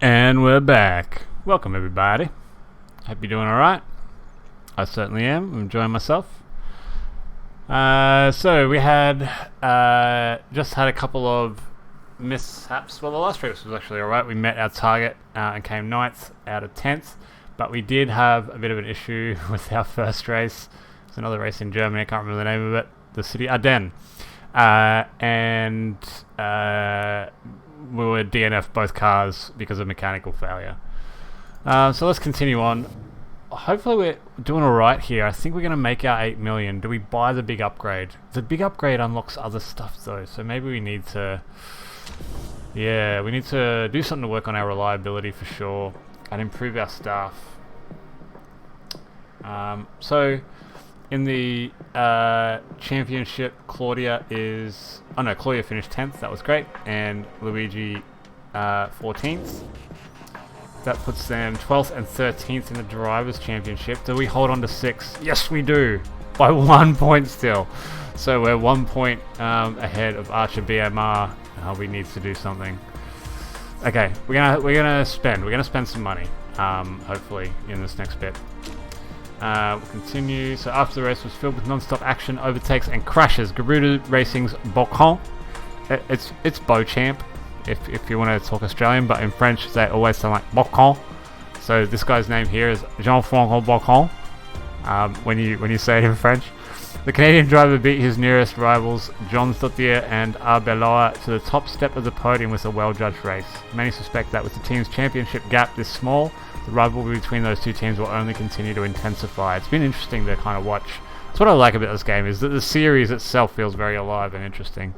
And we're back. Welcome everybody. Hope you're doing alright. I certainly am. I'm enjoying myself. So we had just had a couple of mishaps. Well, the last race was actually alright. We met our target and came 9th out of 10th. But we did have a bit of an issue with our first race. It's another race in Germany. I can't remember the name of it. The city Ardennes. And we were DNF both cars because of mechanical failure. So let's continue on. Hopefully we're doing alright here. I think we're going to make our 8 million. Do we buy the big upgrade? The big upgrade unlocks other stuff though, so maybe we need to... Yeah, we need to do something to work on our reliability for sure and improve our staff. So in the championship, Claudia finished 10th, that was great, and Luigi 14th. That puts them 12th and 13th in the Drivers' Championship. Do we hold on to 6th? Yes, we do! By 1 point still. So we're 1 point ahead of Archer BMR. We need to do something. Okay, we're gonna spend some money, hopefully, in this next bit. We'll continue. So after the race was filled with non-stop action, overtakes and crashes. Garuda Racing's Beauchamp. It's Beauchamp, if you want to talk Australian, but in French they always sound like Beauchamp. So this guy's name here is Jean-François Beauchamp. When you say it in French. The Canadian driver beat his nearest rivals, John Stottier and Arbeloa, to the top step of the podium with a well-judged race. Many suspect that with the team's championship gap this small, the rivalry between those two teams will only continue to intensify. It's been interesting to kind of watch. That's what I like about this game, is that the series itself feels very alive and interesting.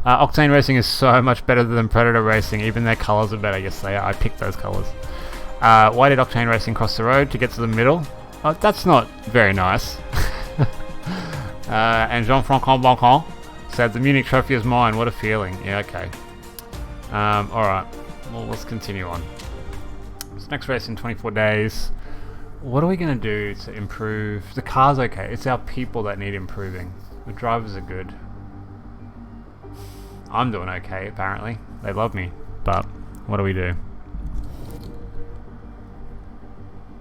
Octane Racing is so much better than Predator Racing. Even their colours are better. Yes, they are. I picked those colours. Why did Octane Racing cross the road to get to the middle? That's not very nice. And Jean-François Beauchamp said, "The Munich trophy is mine. What a feeling." Yeah, okay. Alright. Well, let's continue on. This next race in 24 days. What are we going to do to improve? The car's okay. It's our people that need improving. The drivers are good. I'm doing okay, apparently. They love me. But, what do we do?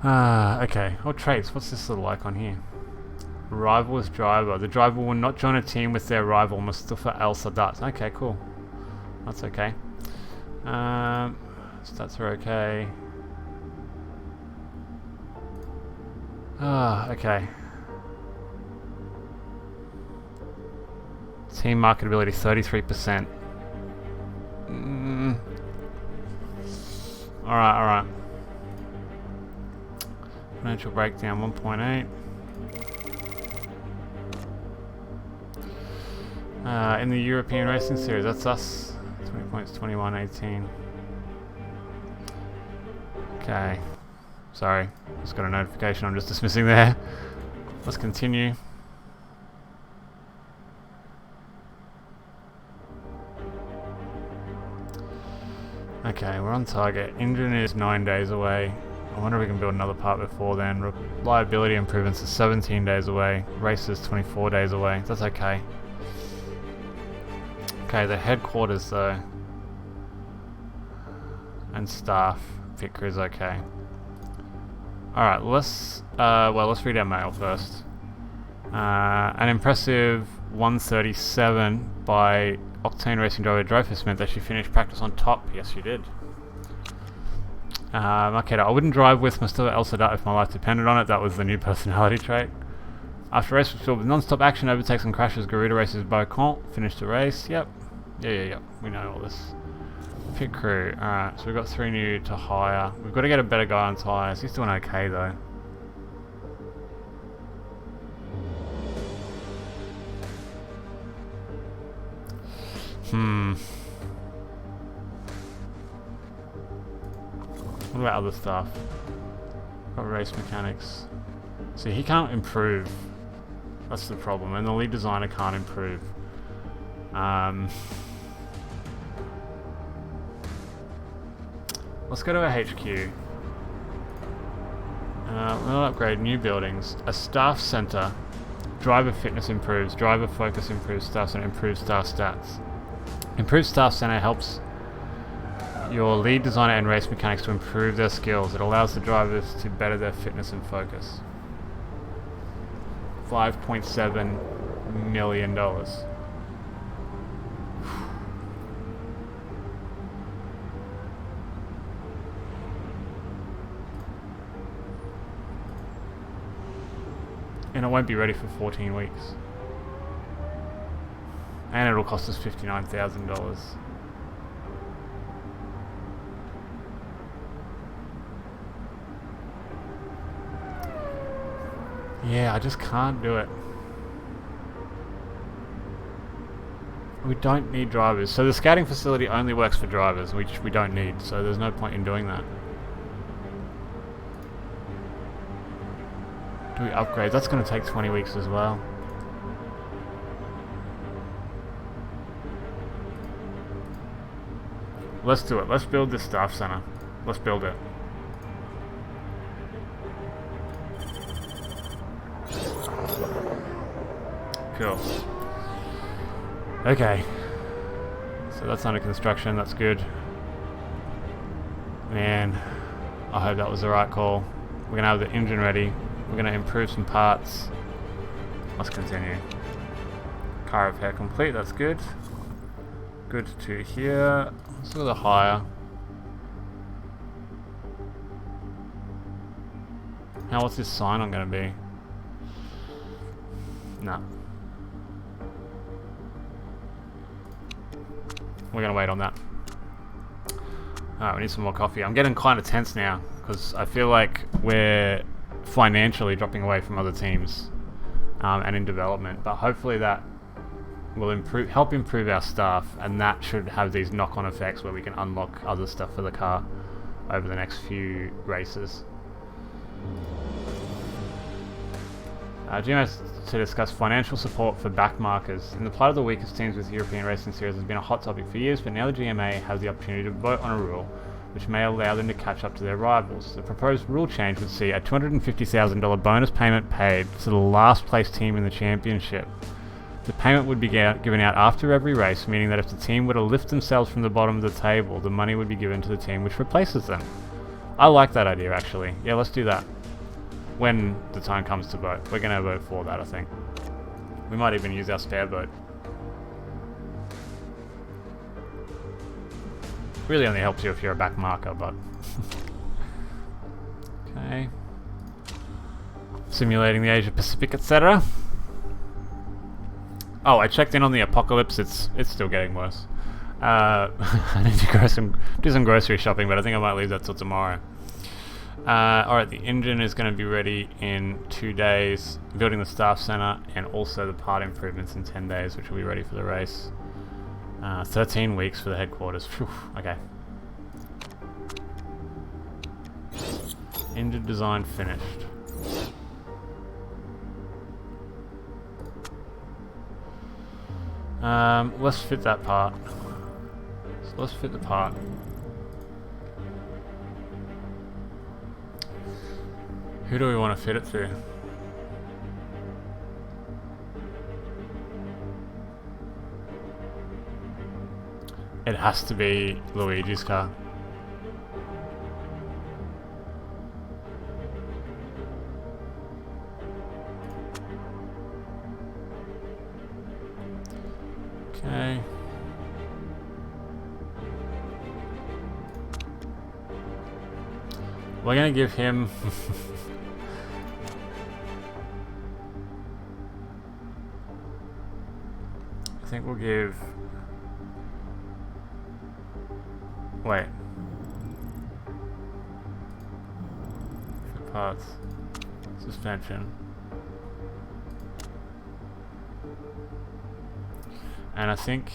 Okay. What traits? What's this little icon here? Rival's driver. The driver will not join a team with their rival, Mustafa El Sadat. Okay, cool. That's okay. Stats are okay. Okay. Team marketability 33%. Alright. Financial breakdown 1.8. In the European Racing Series, that's us. 20 points, 21, 18. Okay. Sorry, just got a notification I'm just dismissing there. Let's continue. Okay, we're on target. Engine is 9 days away. I wonder if we can build another part before then. Reliability improvements is 17 days away. Races 24 days away. That's okay. Okay, the headquarters though. And staff. Pit crew's okay. Alright, let's read our mail first. An impressive 137 by Octane Racing driver Dreyfus meant that she finished practice on top. Yes, she did. Okay, I wouldn't drive with Mustafa El Sadat if my life depended on it. That was the new personality trait. After race was filled with non-stop action, overtakes and crashes, Garuda Races Beauchamp finished the race. Yep. Yeah. We know all this. Pit crew. Alright, so we've got 3 new to hire. We've got to get a better guy on tyres. He's doing okay though. What about other stuff? Got race mechanics. See, he can't improve. That's the problem. And the lead designer can't improve. Let's go to our HQ. We'll upgrade new buildings. A staff center. Driver fitness improves. Driver focus improves. Staff center improves staff stats. Improved staff center helps your lead designer and race mechanics to improve their skills. It allows the drivers to better their fitness and focus. $5.7 million. And it won't be ready for 14 weeks. And it'll cost us $59,000. Yeah, I just can't do it. We don't need drivers. So the scouting facility only works for drivers, which we don't need, so there's no point in doing that. Do we upgrade? That's going to take 20 weeks as well. Let's do it. Let's build this staff center. Let's build it. Cool. Okay. So that's under construction. That's good. Man, I hope that was the right call. We're going to have the engine ready. We're going to improve some parts. Let's continue. Car repair complete. That's good. Good to hear. Let's go to higher. Now, what's this sign on going to be? No. We're going to wait on that. Alright, we need some more coffee. I'm getting kind of tense now because I feel like we're financially dropping away from other teams and in development, but hopefully that will help improve our staff, and that should have these knock-on effects where we can unlock other stuff for the car over the next few races. GMS to discuss financial support for back markers. In the plight of the weakest teams with European Racing Series has been a hot topic for years, but now the GMA has the opportunity to vote on a rule which may allow them to catch up to their rivals. The proposed rule change would see a $250,000 bonus payment paid to the last place team in the championship. The payment would be given out after every race, meaning that if the team were to lift themselves from the bottom of the table, the money would be given to the team which replaces them. I like that idea, actually. Yeah, let's do that. When the time comes to vote. We're going to vote for that, I think. We might even use our spare vote. Really only helps you if you're a back marker, but... Okay. Simulating the Asia Pacific, etc. Oh, I checked in on the apocalypse. It's still getting worse. I need to do some grocery shopping, but I think I might leave that till tomorrow. Alright, the engine is going to be ready in 2 days. Building the staff center and also the part improvements in 10 days, which will be ready for the race. 13 weeks for the headquarters. Whew, okay. Engine design finished. Let's fit that part. So let's fit the part. Who do we want to fit it to? It has to be Luigi's car. Okay. We're gonna give him I think we'll give wait. Parts. Suspension. And I think,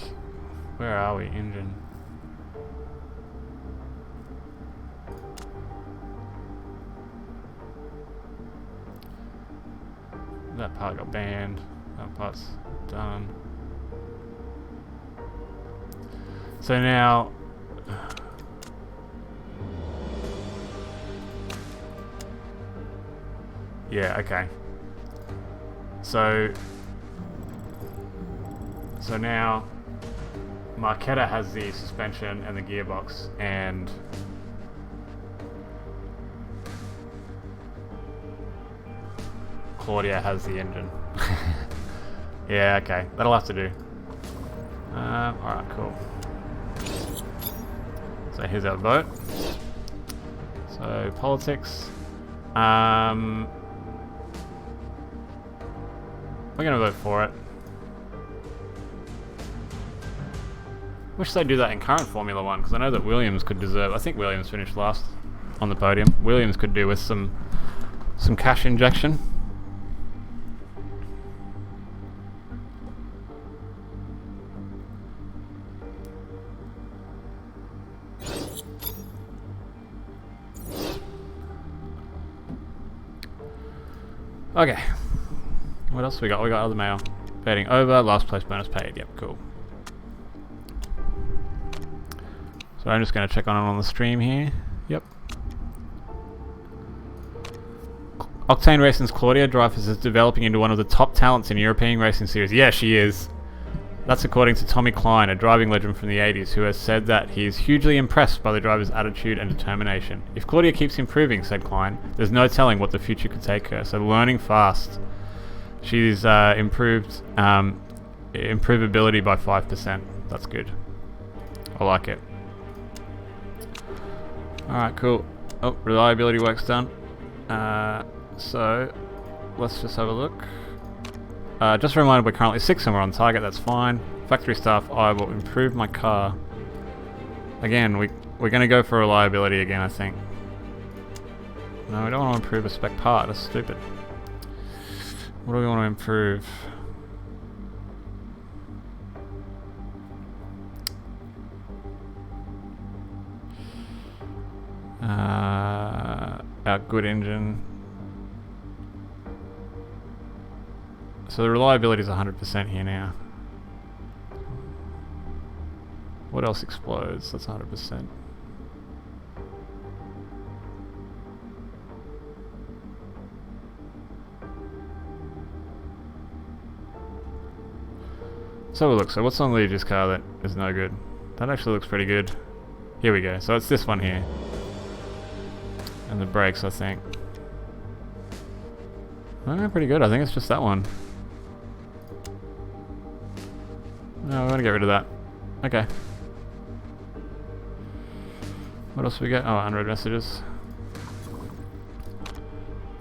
where are we? Engine. That part got banned. That part's done. So now, yeah, okay. So now Marquetta has the suspension and the gearbox, and Claudia has the engine. Yeah, okay, that'll have to do. Alright, cool. So here's our vote. So politics. We're gonna vote for it. Wish they'd do that in current Formula 1, because I know that Williams could deserve. I think Williams finished last on the podium. Williams could do with some cash injection. Okay. What else we got? We got other mail. Betting over, last place bonus paid. Yep, cool. So I'm just going to check on the stream here. Yep. Octane Racing's Claudia Dreyfus is developing into one of the top talents in European racing series. Yeah, she is. That's according to Tommy Klein, a driving legend from the 80s, who has said that he is hugely impressed by the driver's attitude and determination. If Claudia keeps improving, said Klein, there's no telling what the future could take her, so learning fast. She's improved improvability by 5%. That's good. I like it. Alright, cool. Oh, reliability work's done. So, let's just have a look. Just a reminder, we're currently 6 and we're on target, that's fine. Factory stuff, I will improve my car. Again, we're going to go for reliability again, I think. No, we don't want to improve a spec part, that's stupid. What do we want to improve? Our good engine. So the reliability is 100% here now. What else explodes? That's 100%. So look, so what's on Legi's car that is no good? That actually looks pretty good. Here we go, so it's this one here. And the brakes, I think. Oh, pretty good, I think it's just that one. No, we want to get rid of that. Okay. What else we got? Oh, unread messages.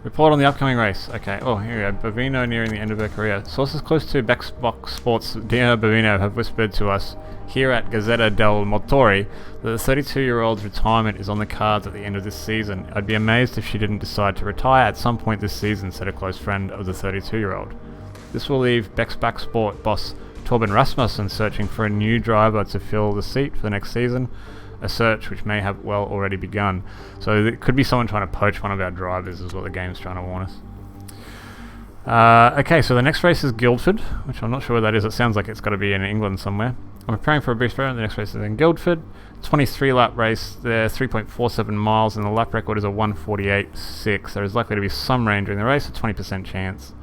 Report on the upcoming race. Okay, oh, here we go. Bovino nearing the end of her career. Sources close to Box Sports Dino Bovino have whispered to us here at Gazzetta del Motore that the 32-year-old's retirement is on the cards at the end of this season. I'd be amazed if she didn't decide to retire at some point this season, said a close friend of the 32-year-old. This will leave Back Sport boss Torben Rasmussen searching for a new driver to fill the seat for the next season, a search which may have well already begun. So it could be someone trying to poach one of our drivers is what the game's trying to warn us. Okay, so the next race is Guildford, which I'm not sure where that is. It sounds like it's got to be in England somewhere. I'm preparing for a brief program. The next race is in Guildford. 23 lap race. They're 3.47 miles and the lap record is a 1:48.6. There is likely to be some rain during the race, a 20% chance.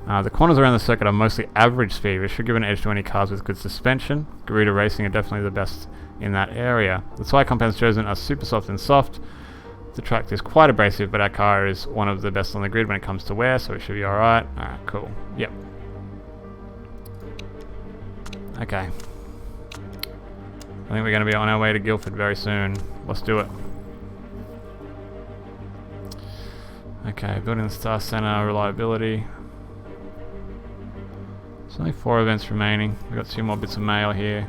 The corners around the circuit are mostly average speed, which should give an edge to any cars with good suspension. Garuda Racing are definitely the best in that area. The tyre compounds chosen are super soft and soft. The track is quite abrasive, but our car is one of the best on the grid when it comes to wear, so it should be alright. Alright, cool. Yep. Okay. I think we're going to be on our way to Guildford very soon. Let's do it. Okay, building the Star Center, reliability. There's only 4 events remaining. We've got 2 more bits of mail here.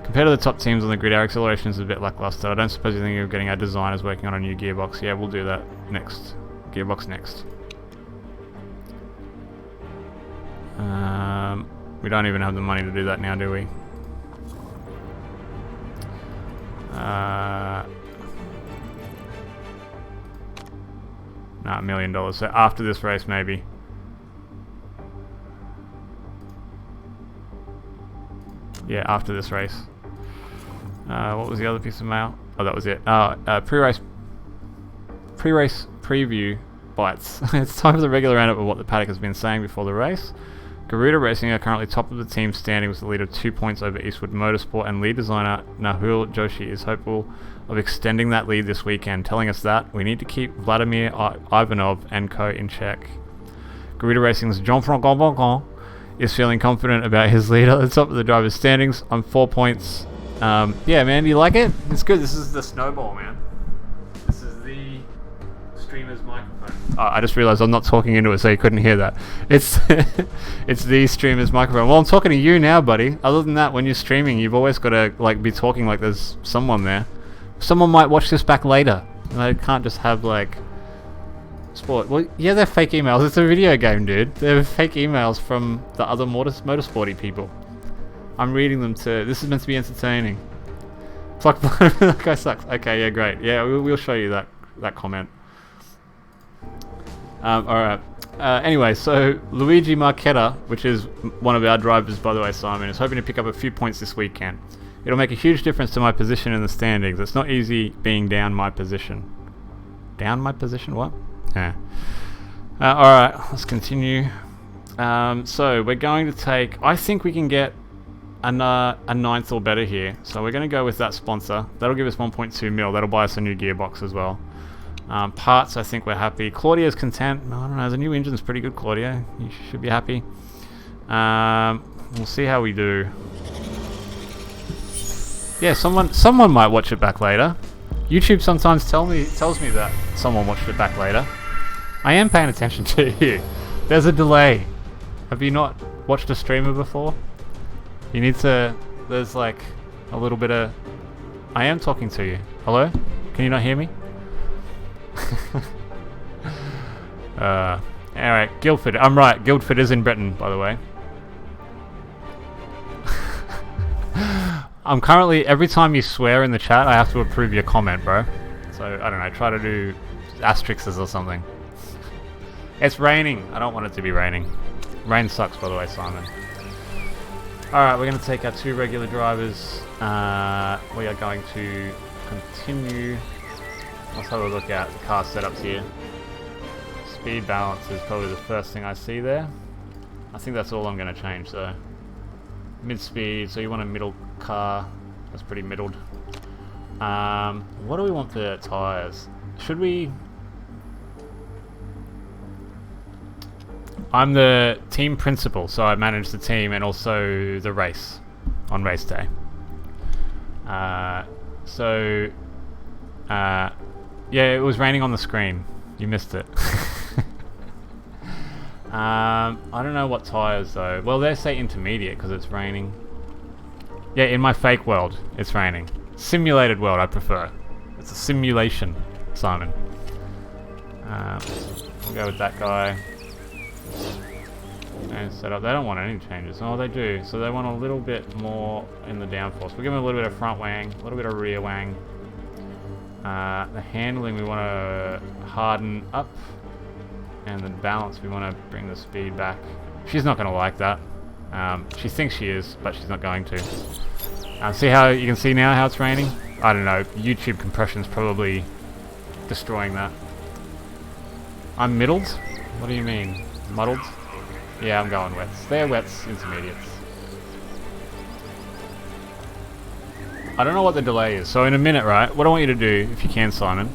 Compared to the top teams on the grid, our acceleration is a bit lackluster. I don't suppose you think you're getting our designers working on a new gearbox. Yeah, we'll do that next. Gearbox next. We don't even have the money to do that now, do we? Nah, $1 million. So after this race, maybe. Yeah, after this race. What was the other piece of mail? Oh, that was it. Pre-race preview bites. It's time for the regular roundup of what the paddock has been saying before the race. Garuda Racing are currently top of the team standing with a lead of 2 points over Eastwood Motorsport, and lead designer Nahul Joshi is hopeful of extending that lead this weekend, telling us that we need to keep Vladimir Ivanov and co in check. Garuda Racing's Jean-Francois Bongon is feeling confident about his lead at the top of the drivers' standings on 4 points. Yeah, man, do you like it? It's good. This is the snowball, man. This is the streamer's microphone. Oh, I just realized I'm not talking into it, so you couldn't hear that. It's it's the streamer's microphone. Well, I'm talking to you now, buddy. Other than that, when you're streaming, you've always got to like be talking like there's someone there. Someone might watch this back later. And they can't just have like sport. Well, yeah, they're fake emails. It's a video game, dude. They're fake emails from the other motorsporty people. I'm reading them too. This is meant to be entertaining. Fuck, that guy sucks. Okay, yeah, great. Yeah, we'll show you that comment. Alright. Anyway, so Luigi Marchetta, which is one of our drivers, by the way, Simon, is hoping to pick up a few points this weekend. It'll make a huge difference to my position in the standings. It's not easy being down my position. Down my position? What? Yeah. Alright, let's continue. So we're going to take... I think we can get a ninth or better here. So we're going to go with that sponsor. That'll give us 1.2 mil. That'll buy us a new gearbox as well. Parts, I think we're happy. Claudia's content. I don't know, the new engine's pretty good, Claudia. You should be happy. We'll see how we do. Yeah, someone might watch it back later. YouTube sometimes tells me that someone watched it back later. I am paying attention to you. There's a delay. Have you not watched a streamer before? You need to... There's like a little bit of... I am talking to you. Hello? Can you not hear me? Alright, Guildford. I'm right. Guildford is in Britain, by the way. I'm currently... Every time you swear in the chat, I have to approve your comment, bro. So, I don't know. Try to do asterisks or something. It's raining. I don't want it to be raining. Rain sucks, by the way, Simon. Alright, we're going to take our 2 regular drivers. We are going to continue. Let's have a look at the car setups here. Speed balance is probably the first thing I see there. I think that's all I'm going to change, so. Mid-speed, so you want a middle car. That's pretty middled. What do we want for tyres? Should we... I'm the team principal, so I manage the team and also the race on race day. Yeah, it was raining on the screen. You missed it. I don't know what tyres though. Well, they say intermediate because it's raining. Yeah, in my fake world, it's raining. Simulated world, I prefer. It's a simulation, Simon. We'll go with that guy. And set up. They don't want any changes. Oh, they do. So they want a little bit more in the downforce. We'll give them a little bit of front wang, a little bit of rear wang. The handling we want to harden up, and the balance we want to bring the speed back. She's not going to like that. She thinks she is, but she's not going to. See how you can see now how it's raining? I don't know. YouTube compression's probably destroying that. I'm middled? What do you mean? Muddled? Yeah, I'm going wets. They're wets, intermediates. I don't know what the delay is. So in a minute, right, what I want you to do, if you can, Simon,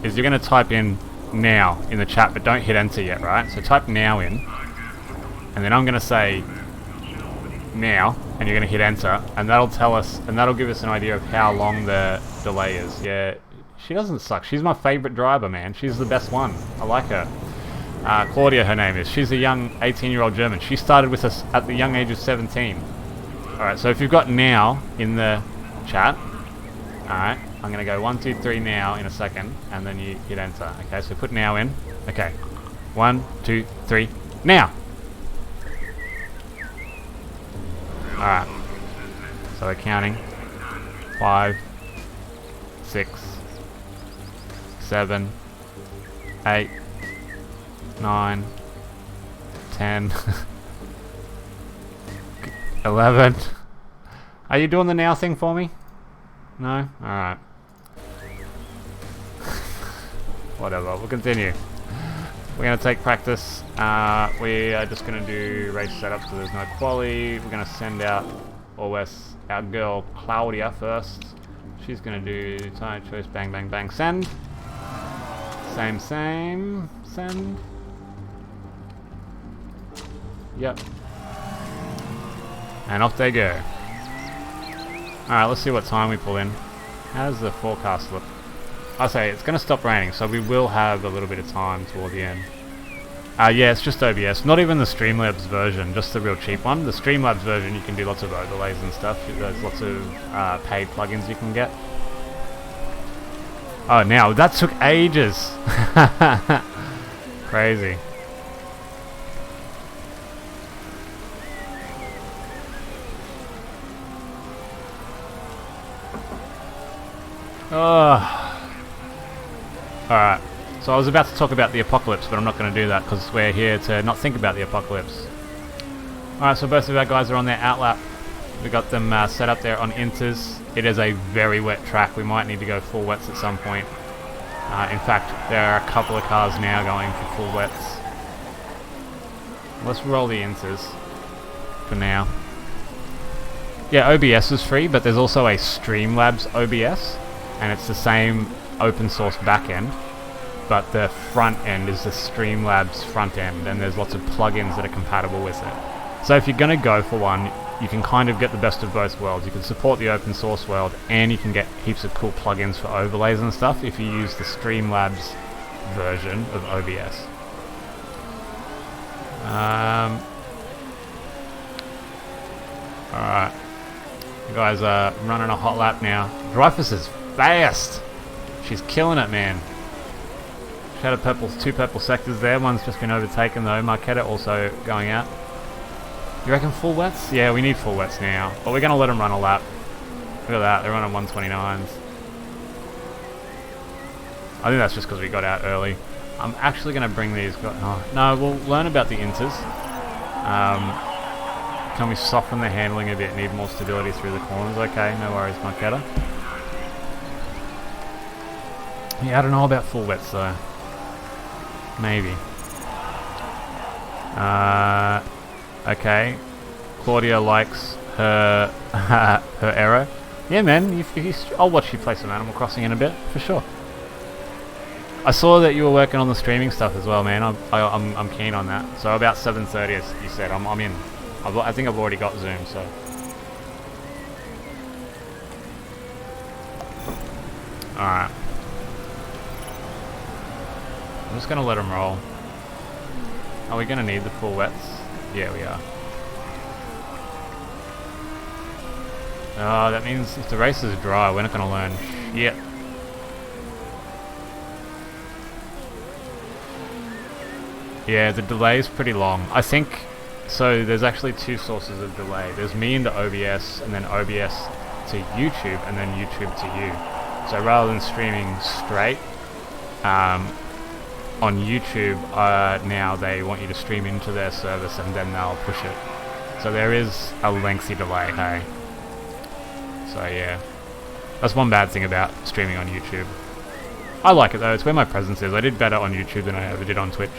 is you're going to type in now in the chat, but don't hit enter yet, right? So type now in, and then I'm going to say now, and you're going to hit enter, and that'll tell us, and that'll give us an idea of how long the delay is. Yeah, she doesn't suck. She's my favorite driver, man. She's the best one. I like her. Claudia, her name is. She's a young 18-year-old German. She started with us at the young age of 17. Alright, so if you've got now in the chat, alright, I'm going to go 1, 2, 3 now in a second, and then you hit enter. Okay, so put now in. Okay, 1, 2, 3, now! Alright, so we're counting. 5, 6, 7, 8, 9, 10, 11. Are you doing the now thing for me? No? Alright. Whatever, we'll continue. we're going to take practice. We are just going to do race setup so there's no quali. We're going to send out always our girl Claudia first. She's going to do tire choice, bang, bang, bang, send. Same, send. Yep. And off they go. Alright, let's see what time we pull in. How does the forecast look? I say it's going to stop raining, so we will have a little bit of time toward the end. Yeah, it's just OBS. Not even the Streamlabs version, just the real cheap one. The Streamlabs version, you can do lots of overlays and stuff. There's lots of paid plugins you can get. Oh, now, that took ages! Crazy. Alright, so I was about to talk about the apocalypse, but I'm not going to do that because we're here to not think about the apocalypse. Alright, so both of our guys are on their outlap. We got them set up there on inters. It is a very wet track. We might need to go full wets at some point. In fact, there are a couple of cars now going for full wets. Let's roll the inters for now. Yeah, OBS is free, but there's also a Streamlabs OBS, and it's the same open source backend, but the front end is the Streamlabs front end, and there's lots of plugins that are compatible with it. So if you're going to go for one, you can kind of get the best of both worlds. You can support the open source world, and you can get heaps of cool plugins for overlays and stuff if you use the Streamlabs version of OBS. Alright. You guys are running a hot lap now. Dreyfus is fast! She's killing it, man. She had two purple sectors there. One's just been overtaken though. Mykal also going out. You reckon full wets? Yeah, we need full wets now. But we're going to let them run a lap. Look at that, they're running 129s. I think that's just because we got out early. I'm actually going to bring these... no, we'll learn about the inters. Can we soften the handling a bit? Need more stability through the corners? Okay, no worries, Mykal. Yeah, I don't know about full wets though. Maybe. Okay. Claudia likes her her arrow. Yeah, man. I'll watch you play some Animal Crossing in a bit for sure. I saw that you were working on the streaming stuff as well, man. I'm keen on that. So about 7:30, as you said, I'm in. I think I've already got Zoom, so. Alright. I'm just going to let them roll. Are we going to need the full wets? Yeah, we are. Oh, that means if the race is dry, we're not going to learn shit. Yeah, the delay is pretty long. I think, so there's actually two sources of delay. There's me into OBS, and then OBS to YouTube, and then YouTube to you. So rather than streaming straight, on YouTube, now they want you to stream into their service and then they'll push it. So there is a lengthy delay, hey? So yeah, that's one bad thing about streaming on YouTube. I like it though, it's where my presence is. I did better on YouTube than I ever did on Twitch.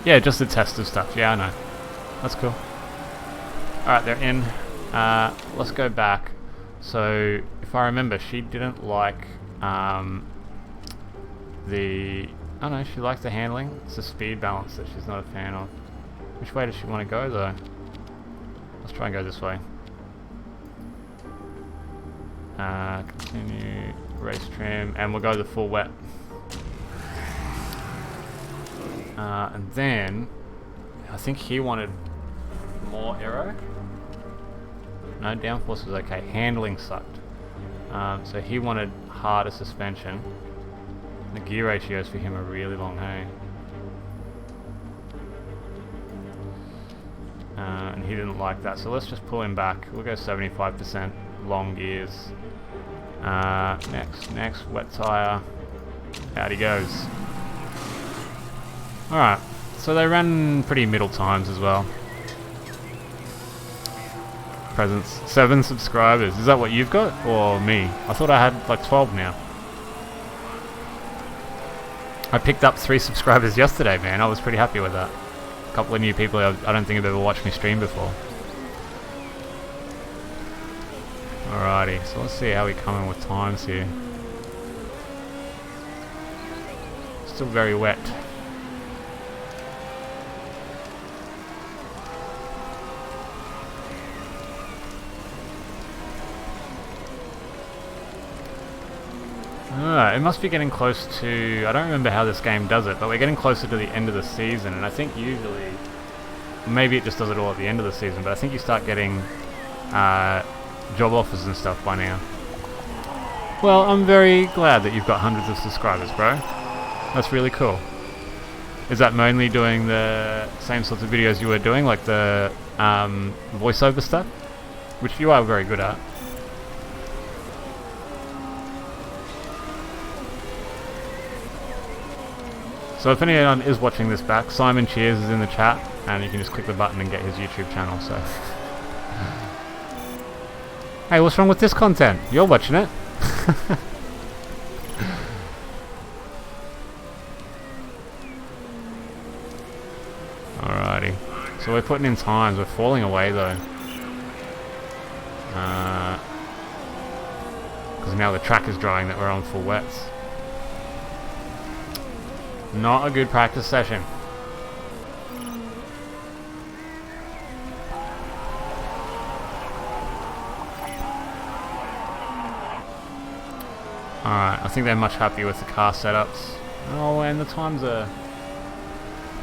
Yeah, just the test of stuff, yeah I know. That's cool. Alright, they're in. Let's go back. So, if I remember, she didn't like oh no, she likes the handling. It's the speed balance that she's not a fan of. Which way does she want to go though? Let's try and go this way. Continue, race trim, and we'll go the full wet. And then, I think he wanted more aero. No, downforce was okay. Handling sucked. So he wanted harder suspension. The gear ratios for him are really long, hey? And he didn't like that, so let's just pull him back. We'll go 75% long gears. Next, wet tire. Out he goes. Alright, so they ran pretty middle times as well. Presents. 7 subscribers. Is that what you've got? Or me? I thought I had like 12 now. I picked up 3 subscribers yesterday, man. I was pretty happy with that. A couple of new people I don't think have ever watched me stream before. Alrighty, so let's see how we come in with times here. Still very wet. It must be getting close to... I don't remember how this game does it, but we're getting closer to the end of the season, and I think usually... Maybe it just does it all at the end of the season, but I think you start getting job offers and stuff by now. Well, I'm very glad that you've got hundreds of subscribers, bro. That's really cool. Is that mainly doing the same sorts of videos you were doing, like the voiceover stuff? Which you are very good at. So if anyone is watching this back, Simon Cheers is in the chat, and you can just click the button and get his YouTube channel, so... Hey, what's wrong with this content? You're watching it. Alrighty. So we're putting in times. We're falling away, though. Because now the track is drying that we're on full wets. Not a good practice session. Alright, I think they're much happier with the car setups. Oh, and the times are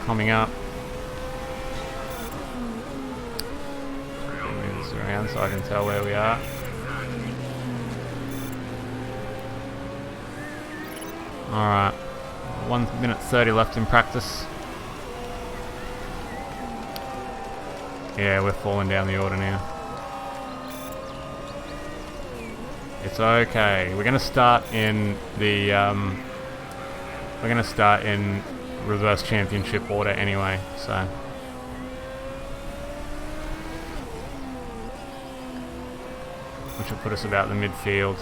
coming up. Move this around so I can tell where we are. Alright. 1 minute 30 left in practice. Yeah, we're falling down the order now. It's okay. We're gonna start in the reverse championship order anyway, so which will put us about the midfield.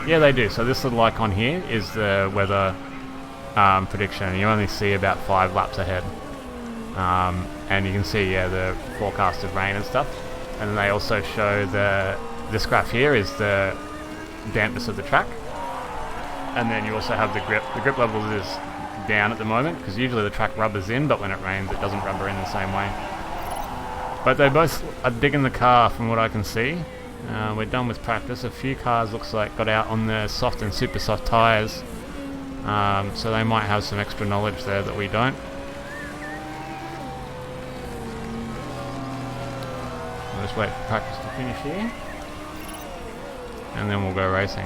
Yeah, they do. So this little icon here is the weather prediction. You only see about 5 laps ahead. And you can see, yeah, the forecasted rain and stuff. And then they also show this graph here is the dampness of the track. And then you also have the grip. The grip level is down at the moment, because usually the track rubbers in, but when it rains it doesn't rubber in the same way. But they both are digging the car from what I can see. We're done with practice. A few cars looks like got out on the soft and super soft tyres, so they might have some extra knowledge there that we don't. We'll just wait for practice to finish here, and then we'll go racing.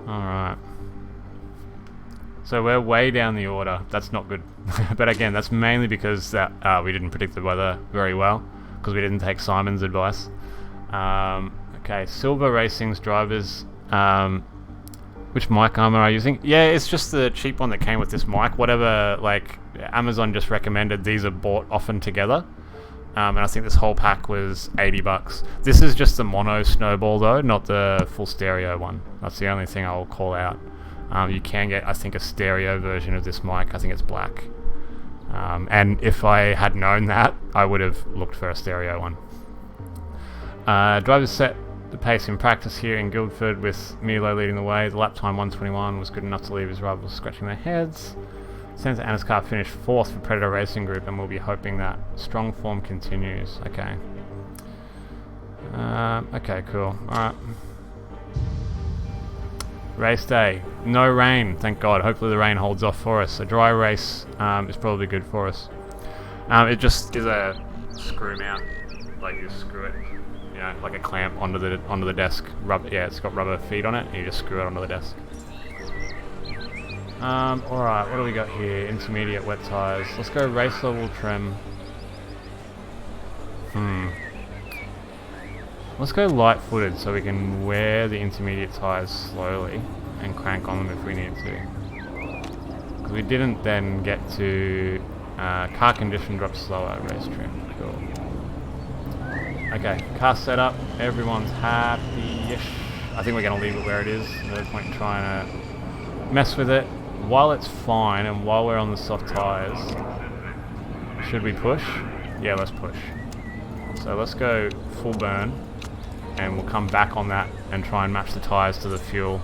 Alright. So we're way down the order. That's not good. But again, that's mainly because that we didn't predict the weather very well, because we didn't take Simon's advice. Okay, Silver Racing's drivers. Which mic arm am I using? Yeah, it's just the cheap one that came with this mic. Whatever, like, Amazon just recommended. These are bought often together. And I think this whole pack was $80. This is just the mono snowball though, not the full stereo one. That's the only thing I'll call out. You can get, I think, a stereo version of this mic. I think it's black. And if I had known that, I would have looked for a stereo one. Drivers set the pace in practice here in Guildford with Mykal leading the way. The lap time 1:21 was good enough to leave his rivals scratching their heads. Santa Ana's car finished 4th for Predator Racing Group, and we'll be hoping that strong form continues. Okay. Okay, cool. Alright. Race day. No rain, thank God. Hopefully the rain holds off for us. A dry race is probably good for us. It just is a screw mount. Like, you screw it, you know, like a clamp onto the desk. Yeah, it's got rubber feet on it, and you just screw it onto the desk. Alright, what do we got here? Intermediate wet tyres. Let's go race level trim. Let's go light footed so we can wear the intermediate tyres slowly and crank on them if we need to. We didn't then get to car condition drops slower, race trim. Cool. Okay, car setup. Everyone's happy-ish. I think we're going to leave it where it is. No point in trying to mess with it. While it's fine and while we're on the soft tyres, should we push? Yeah, let's push. So let's go full burn and we'll come back on that and try and match the tyres to the fuel.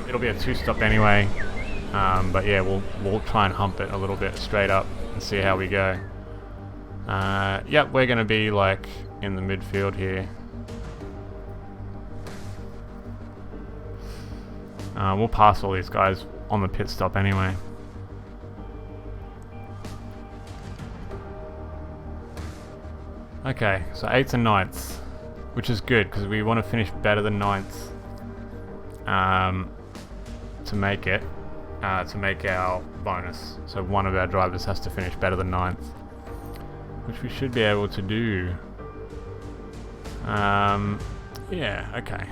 It'll be a two-stop anyway, but yeah, we'll try and hump it a little bit straight up and see how we go. Yep, we're going to be like in the midfield here. We'll pass all these guys on the pit stop anyway. Okay, so 8th and 9th, which is good because we want to finish better than 9th to make it, to make our bonus. So one of our drivers has to finish better than 9th, which we should be able to do. Yeah, okay.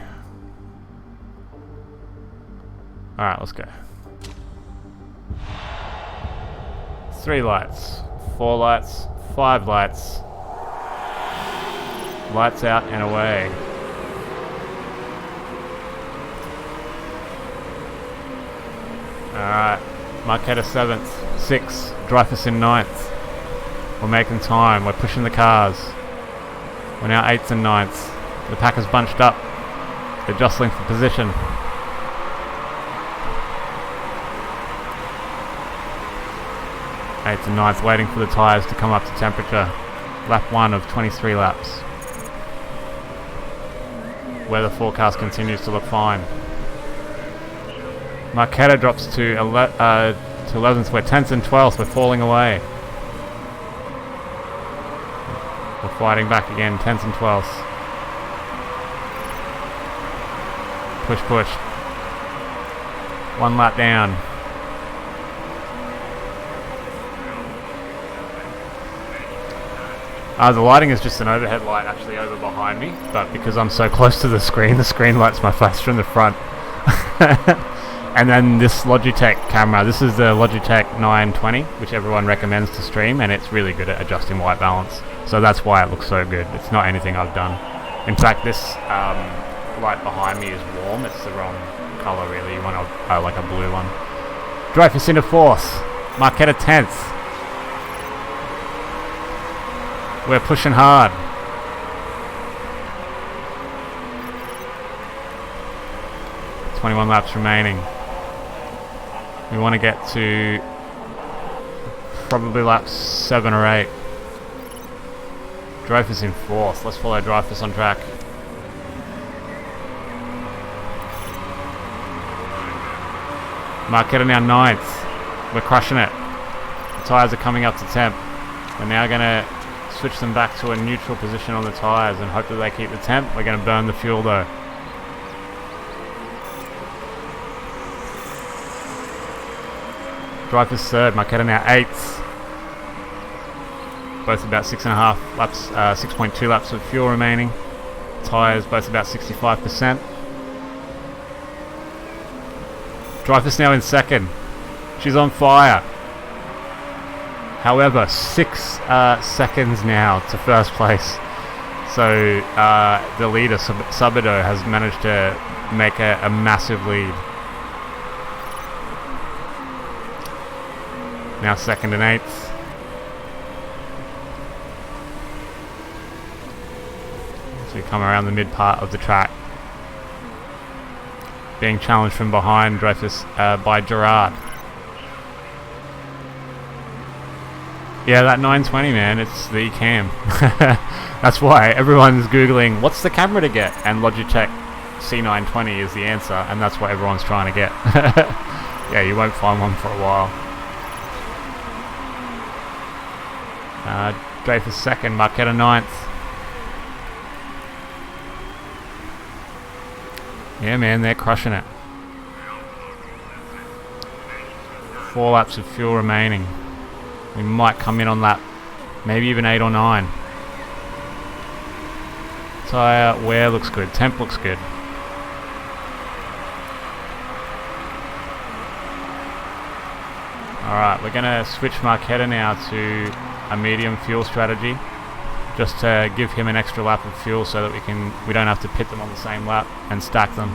Alright, let's go. 3 lights, 4 lights, 5 lights. Lights out and away. Alright, Mykal 7th, 6th, Dreyfus in 9th. We're making time, we're pushing the cars. We're now 8th and 9th. The pack is bunched up. They're jostling for position. 8th and 9th, waiting for the tyres to come up to temperature. Lap 1 of 23 laps. Weather forecast continues to look fine. Mykal drops to 11th, we're 10th and 12th, we're falling away. We're fighting back again, 10th and 12th. Push, push. 1 lap down. The lighting is just an overhead light actually over behind me, but because I'm so close to the screen lights my flash from the front. And then this Logitech camera, this is the Logitech 920, which everyone recommends to stream, and it's really good at adjusting white balance. So that's why it looks so good. It's not anything I've done. In fact, this light behind me is warm. It's the wrong colour really. You want like a blue one. Dreyfus into 4th. Mykal 10th. We're pushing hard. "21 laps remaining. We want to get to probably laps 7 or 8. Dreyfus in 4th. Let's follow Dreyfus on track. Mykal now 9th. We're crushing it. The tyres are coming up to temp. We're now going to switch them back to a neutral position on the tyres and hope that they keep the temp. We're going to burn the fuel though. Dreyfus 3rd, Mykal now 8th. Both about 6.5 laps, 6.2 laps of fuel remaining. Tyres both about 65%. Dreyfus now in 2nd. She's on fire. However, 6 seconds now to 1st place. So the leader, Sabido, has managed to make a massive lead. Now 2nd and 8th. So we come around the mid part of the track. Being challenged from behind, Dreyfus by Gerard. Yeah, that 920, man, it's the cam. That's why everyone's Googling, what's the camera to get? And Logitech C920 is the answer, and that's what everyone's trying to get. Yeah, you won't find one for a while. Dreyfus 2nd, Mykal 9th. Yeah, man, they're crushing it. 4 laps of fuel remaining. We might come in on lap, maybe even 8 or 9. Tyre wear looks good. Temp looks good. Alright, we're going to switch Mykal now to a medium fuel strategy, just to give him an extra lap of fuel so that we don't have to pit them on the same lap and stack them.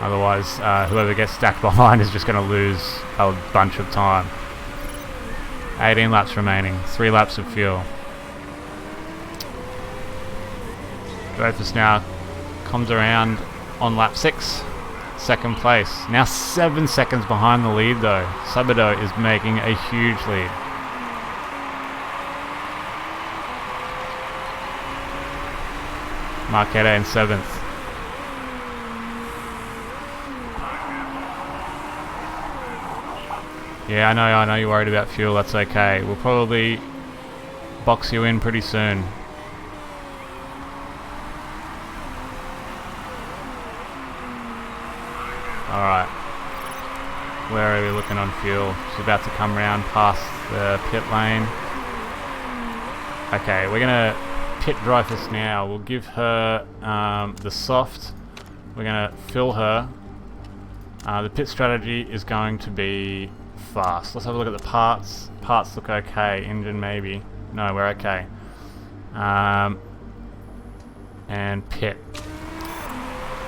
Otherwise, whoever gets stacked behind is just going to lose a bunch of time. 18 laps remaining, 3 laps of fuel. Dreyfus now comes around on lap 6. Second place. Now 7 seconds behind the lead though. Sabado is making a huge lead. Mykal in 7th. Yeah, I know you're worried about fuel, that's okay. We'll probably box you in pretty soon. Alright. Where are we looking on fuel? She's about to come round past the pit lane. Okay, we're going to pit Dreyfus now. We'll give her the soft. We're going to fill her. The pit strategy is going to be fast. Let's have a look at the parts. Parts look okay. Engine maybe. No, we're okay. And pit.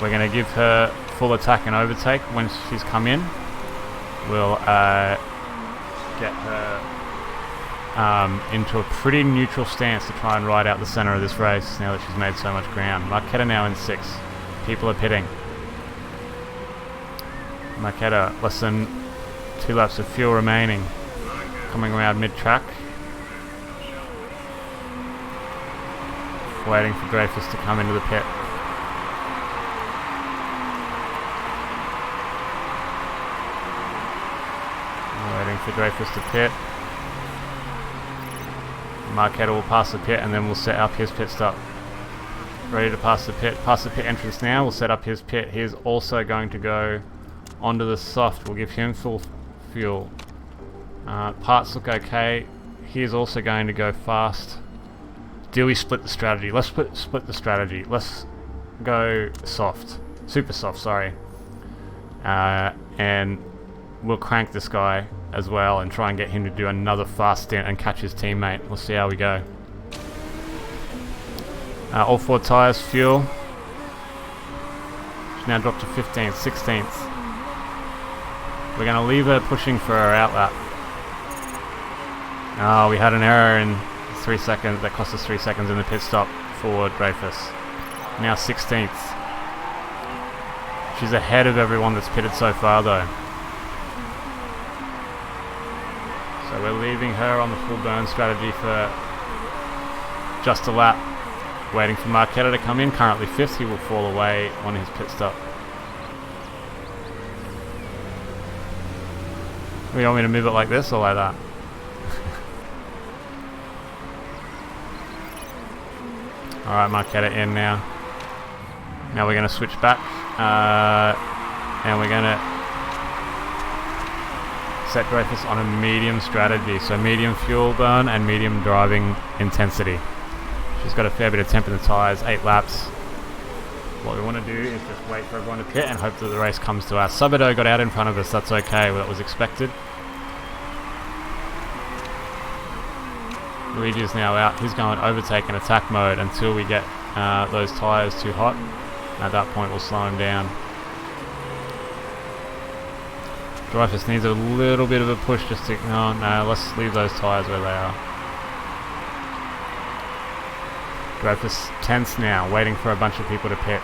We're going to give her full attack and overtake when she's come in. We'll get her into a pretty neutral stance to try and ride out the center of this race now that she's made so much ground. Mykal now in 6th. People are pitting. Mykal, less than 2 laps of fuel remaining. Coming around mid-track. Waiting for Dreyfus to come into the pit. Waiting for Dreyfus to pit. Mykal will pass the pit and then we'll set up his pit stop. Ready to pass the pit. Pass the pit entrance now. We'll set up his pit. He is also going to go onto the soft. We'll give him full fuel. Parts look okay. He is also going to go fast. Do we split the strategy? Let's split the strategy. Let's go soft. Super soft, sorry. And we'll crank this guy as well and try and get him to do another fast stint and catch his teammate. We'll see how we go. All 4 tyres, fuel. She's now dropped to 15th, 16th. We're going to leave her pushing for her outlap. Oh, we had an error in 3 seconds. That cost us 3 seconds in the pit stop for Dreyfus. Now 16th. She's ahead of everyone that's pitted so far though. So we're leaving her on the full burn strategy for just a lap. Waiting for Mykal to come in. Currently 5th. He will fall away on his pit stop. You want me to move it like this or like that? Alright, Mykal in now. Now we're going to switch back. And we're going to set Dreyfus on a medium strategy. So medium fuel burn and medium driving intensity. She's got a fair bit of temp in the tyres, 8 laps. What we want to do is just wait for everyone to pit and hope that the race comes to us. Sabado got out in front of us, that's okay, that was expected. Luigi is now out, he's going overtake and attack mode until we get those tyres too hot. At that point we'll slow him down. Dreyfus needs a little bit of a push just to... No, let's leave those tyres where they are. Dreyfus tense now, waiting for a bunch of people to pit.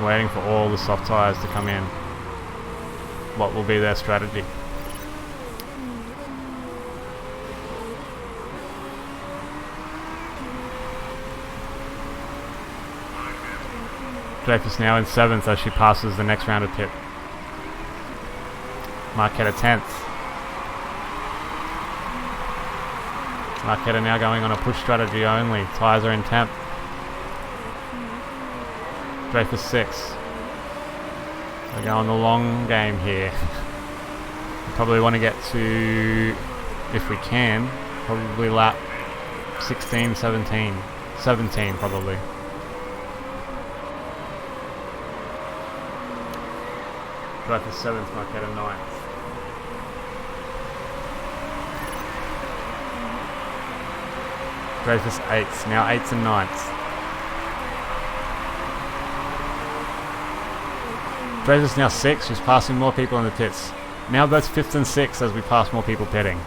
Waiting for all the soft tyres to come in. What will be their strategy? Dreyfus now in 7th as she passes the next round of pit. Mykal 10th. Mykal now going on a push strategy only. Tyres are in temp. Dreyfus 6th. We're going the long game here. Probably want to get to, if we can, probably lap 16, 17. 17 probably. Dreyfus 7th, Mykal 9th. Dreyfus 8th, now 8th and 9th. Dreyfus now 6th, just passing more people in the pits. Now both 5th and 6th as we pass more people pitting.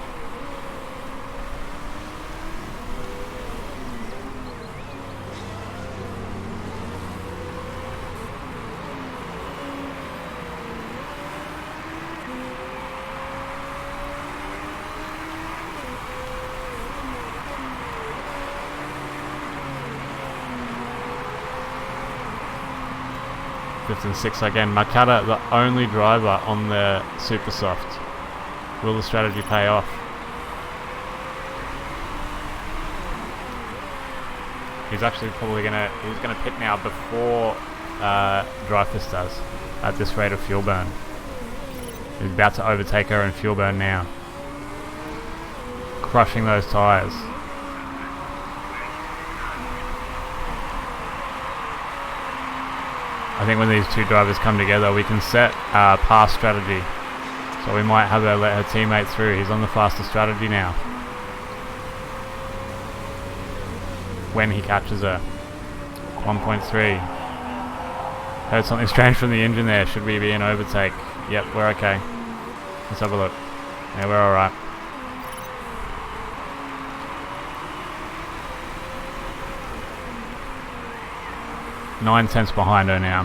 Fifth and 6th again. Mykal, the only driver on the super soft. Will the strategy pay off? He's actually probably he's gonna pit now before Dreyfus does at this rate of fuel burn. He's about to overtake her in fuel burn now. Crushing those tyres. I think when these two drivers come together, we can set pass strategy. So we might have her let her teammate through. He's on the faster strategy now. When he catches her. 1.3. Heard something strange from the engine there. Should we be in overtake? Yep, we're okay. Let's have a look. Yeah, we're alright. Nine tenths behind her now.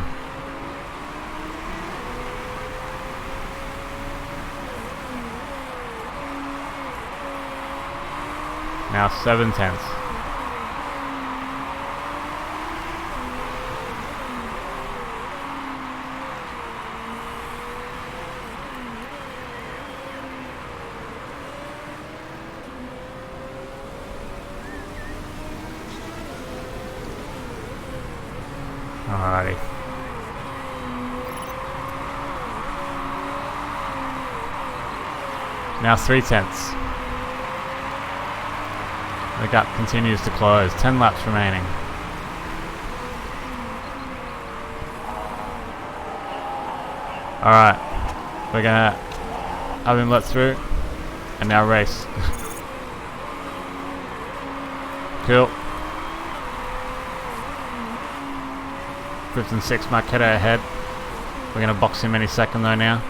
Now 7 tenths. Alrighty. Now 3 tenths. The gap continues to close. 10 laps remaining. Alright. We're gonna have him let through. And now race. Cool. 5th and 6th, Mykal ahead. We're going to box him any second though now.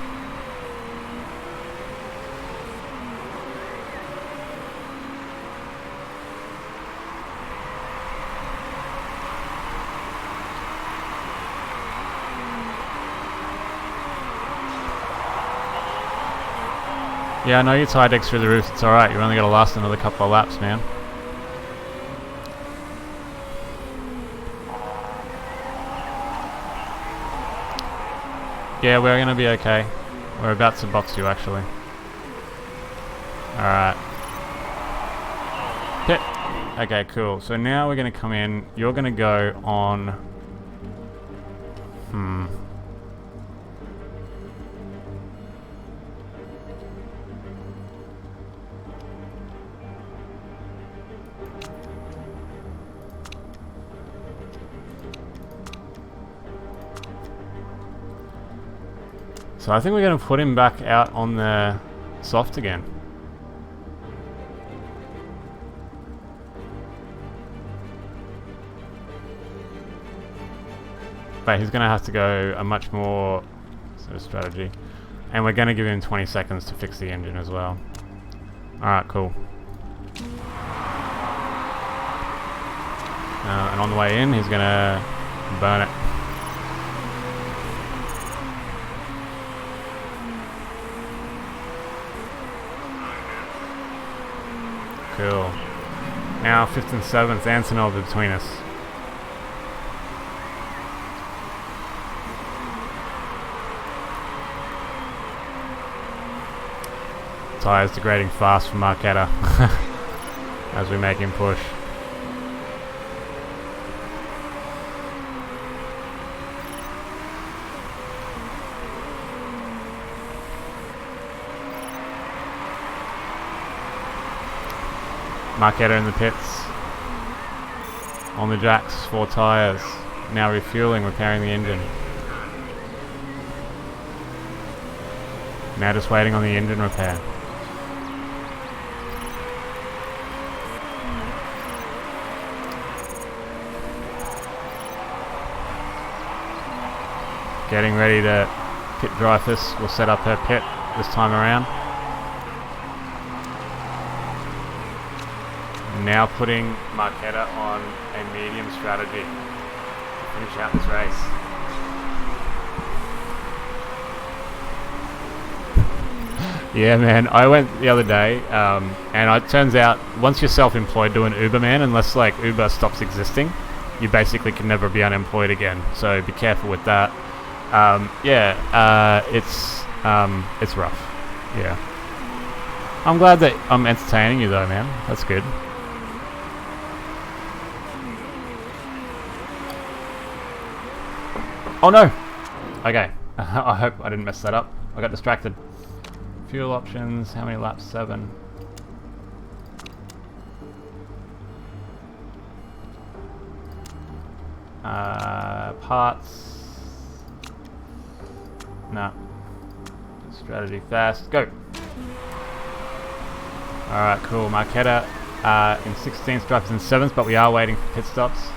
Yeah, I know your tyre deck's through the roof. It's alright. You're only going to last another couple of laps, man. Yeah, we're going to be okay. We're about to box you, actually. Alright. Pit. Okay, cool. So now we're going to come in. You're going to go on... So I think we're going to put him back out on the soft again. But he's going to have to go a much more sort of strategy. And we're going to give him 20 seconds to fix the engine as well. Alright, cool. And on the way in, he's going to burn it. Cool. Now 5th and 7th, Antonov between us. Tyres degrading fast for Mykal as we make him push. Mykal in the pits. On the jacks, 4 tyres. Now refueling, repairing the engine. Now just waiting on the engine repair. Getting ready to pit Dreyfus. We'll set up her pit this time around. Now putting Mykal on a medium strategy to finish out this race. Yeah, man, I went the other day, and it turns out once you're self-employed doing Uber, man, unless like Uber stops existing, you basically can never be unemployed again. So be careful with that. It's rough. Yeah. I'm glad that I'm entertaining you though, man. That's good. Oh no! Okay. I hope I didn't mess that up. I got distracted. Fuel options. How many laps? 7. Parts. No. Strategy fast. Go! Alright, cool. Mykal in 16th, Dreyfus in 7th, but we are waiting for pit stops.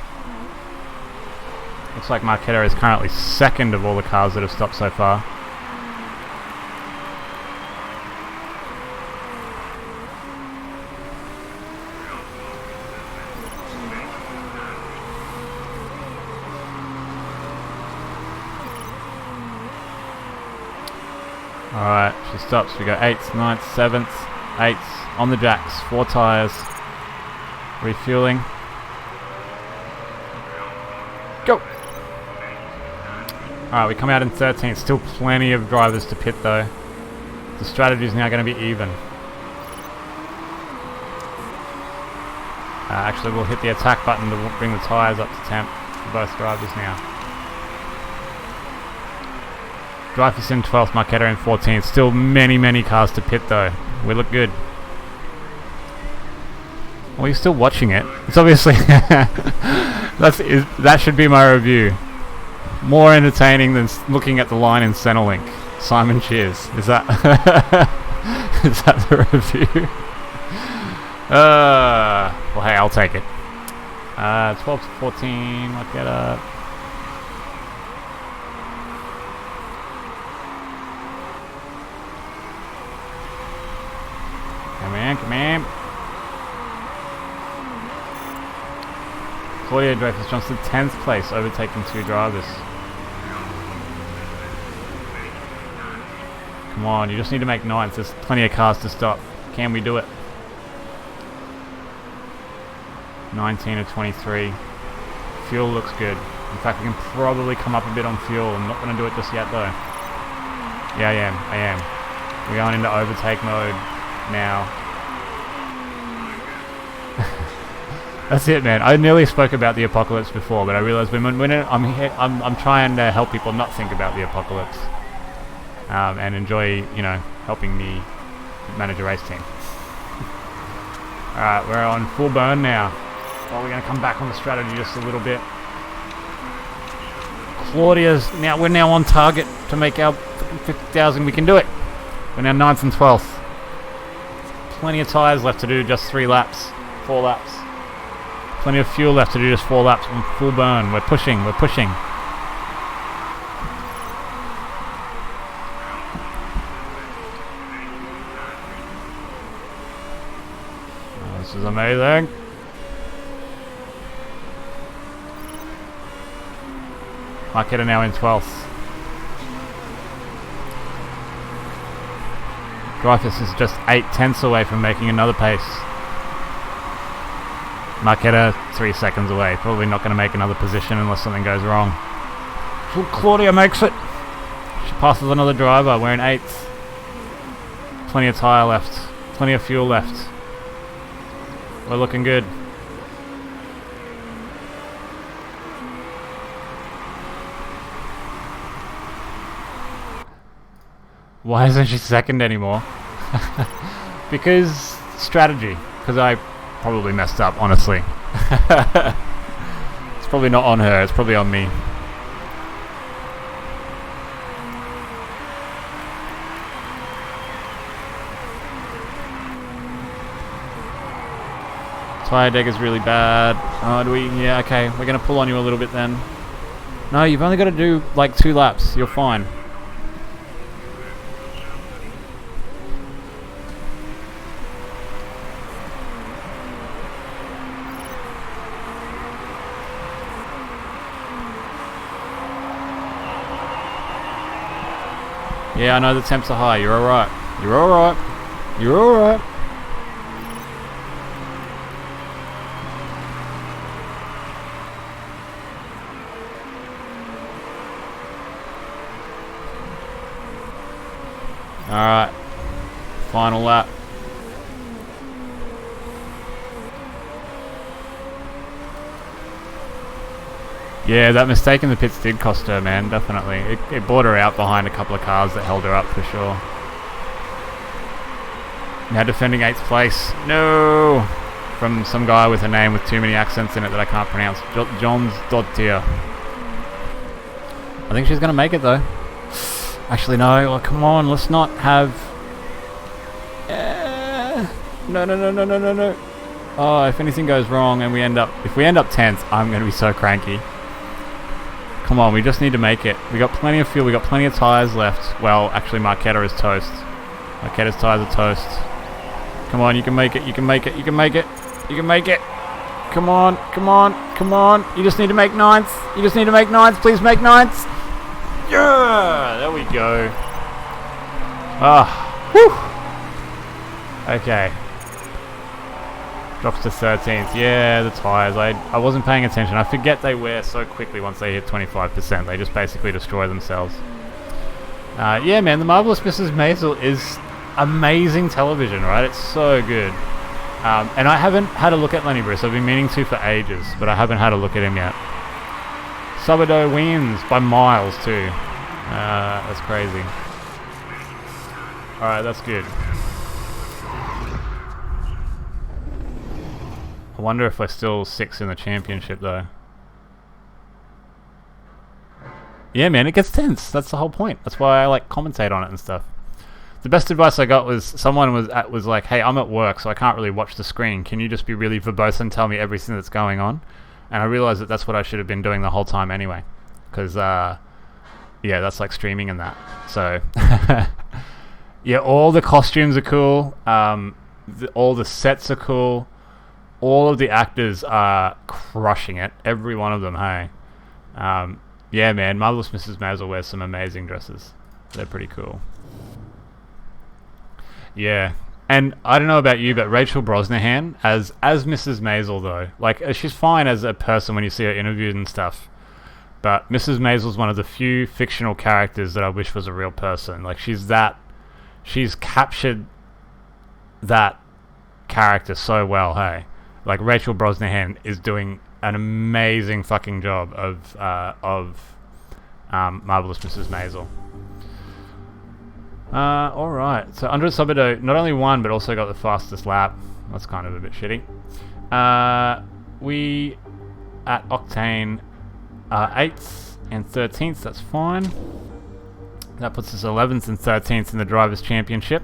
Looks like Mykal is currently 2nd of all the cars that have stopped so far. Alright, she stops. We go 8th, 9th, 7th, 8th, on the jacks, 4 tyres, refueling. Go! Alright, we come out in 13th. Still plenty of drivers to pit though. The strategy is now going to be even. Actually, we'll hit the attack button to bring the tyres up to temp for both drivers now. Dreyfus in 12th, Mykal in 14th. Still many cars to pit though. We look good. Well, you're still watching it. It's obviously... that should be my review. More entertaining than looking at the line in Centrelink. Simon Cheers. Is that... is that the review? Well, hey, I'll take it. 12 to 14, Mykal. Come on. Claudia Dreyfus jumps to 10th place, overtaking 2 drivers. Come on, you just need to make 9th. There's plenty of cars to stop. Can we do it? 19 of 23. Fuel looks good. In fact, we can probably come up a bit on fuel. I'm not going to do it just yet though. Yeah, I am. We're going into overtake mode now. That's it, man. I nearly spoke about the apocalypse before, but I realized I'm trying to help people not think about the apocalypse and enjoy, helping me manage a race team. Alright, we're on full burn now. Well, we're going to come back on the strategy just a little bit. We're now on target to make our 50,000. We can do it. We're now 9th and 12th. Plenty of tyres left to do, just 3 laps, 4 laps. Plenty of fuel left to do, just 4 laps on full burn. We're pushing. Oh, this is amazing. Mykal now in 12th. Dreyfus is just 8/10 away from making another pace. Mykal 3 seconds away. Probably not going to make another position unless something goes wrong. So Claudia makes it. She passes another driver. We're in 8th. Plenty of tyre left. Plenty of fuel left. We're looking good. Why isn't she 2nd anymore? Because strategy. Because I probably messed up, honestly. It's probably not on her, it's probably on me. Tire deck is really bad. Oh, do we? Yeah, okay. We're going to pull on you a little bit then. No, you've only got to do like 2 laps. You're fine. Yeah, I know the temps are high. You're alright. You're alright. You're alright. Alright. Final lap. Yeah, that mistake in the pits did cost her, man, definitely. It brought her out behind a couple of cars that held her up for sure. Now defending 8th place. No! From some guy with a name with too many accents in it that I can't pronounce. John's Dottir. I think she's going to make it, though. Actually, no. Oh, come on, let's not have... No. Oh, if anything goes wrong and if we end up 10th, I'm going to be so cranky. Come on, we just need to make it. We got plenty of fuel, we got plenty of tyres left. Well, actually, Marquetta is toast. Marquetta's tyres are toast. Come on, you can make it, you can make it, you can make it, you can make it. Come on, come on, come on. You just need to make 9th. You just need to make 9th. Please make 9th. Yeah, there we go. Ah, whew. Okay. Drops to 13th. Yeah, the tyres. I wasn't paying attention. I forget they wear so quickly once they hit 25%. They just basically destroy themselves. Yeah, man, The Marvelous Mrs. Maisel is amazing television, right? It's so good. And I haven't had a look at Lenny Bruce. I've been meaning to for ages, but I haven't had a look at him yet. Sourdough wins by miles, too. That's crazy. Alright, that's good. I wonder if we're still 6th in the championship, though. Yeah, man, it gets tense. That's the whole point. That's why I like commentate on it and stuff. The best advice I got was someone was like, "Hey, I'm at work, so I can't really watch the screen. Can you just be really verbose and tell me everything that's going on?" And I realized that that's what I should have been doing the whole time anyway, because yeah, that's like streaming and that. So yeah, all the costumes are cool. All the sets are cool. All of the actors are crushing it. Every one of them, hey. Yeah, man, Marvelous Mrs. Maisel wears some amazing dresses. They're pretty cool. Yeah. And I don't know about you, but Rachel Brosnahan as Mrs. Maisel, though. Like, she's fine as a person when you see her interviewed and stuff. But Mrs. Maisel's one of the few fictional characters that I wish was a real person. Like, she's captured that character so well, hey. Like, Rachel Brosnahan is doing an amazing fucking job of Marvelous Mrs. Maisel. Alright, so Andres Sourdough not only won, but also got the fastest lap. That's kind of a bit shitty. We, at Octane, are 8th and 13th, that's fine. That puts us 11th and 13th in the Drivers' Championship.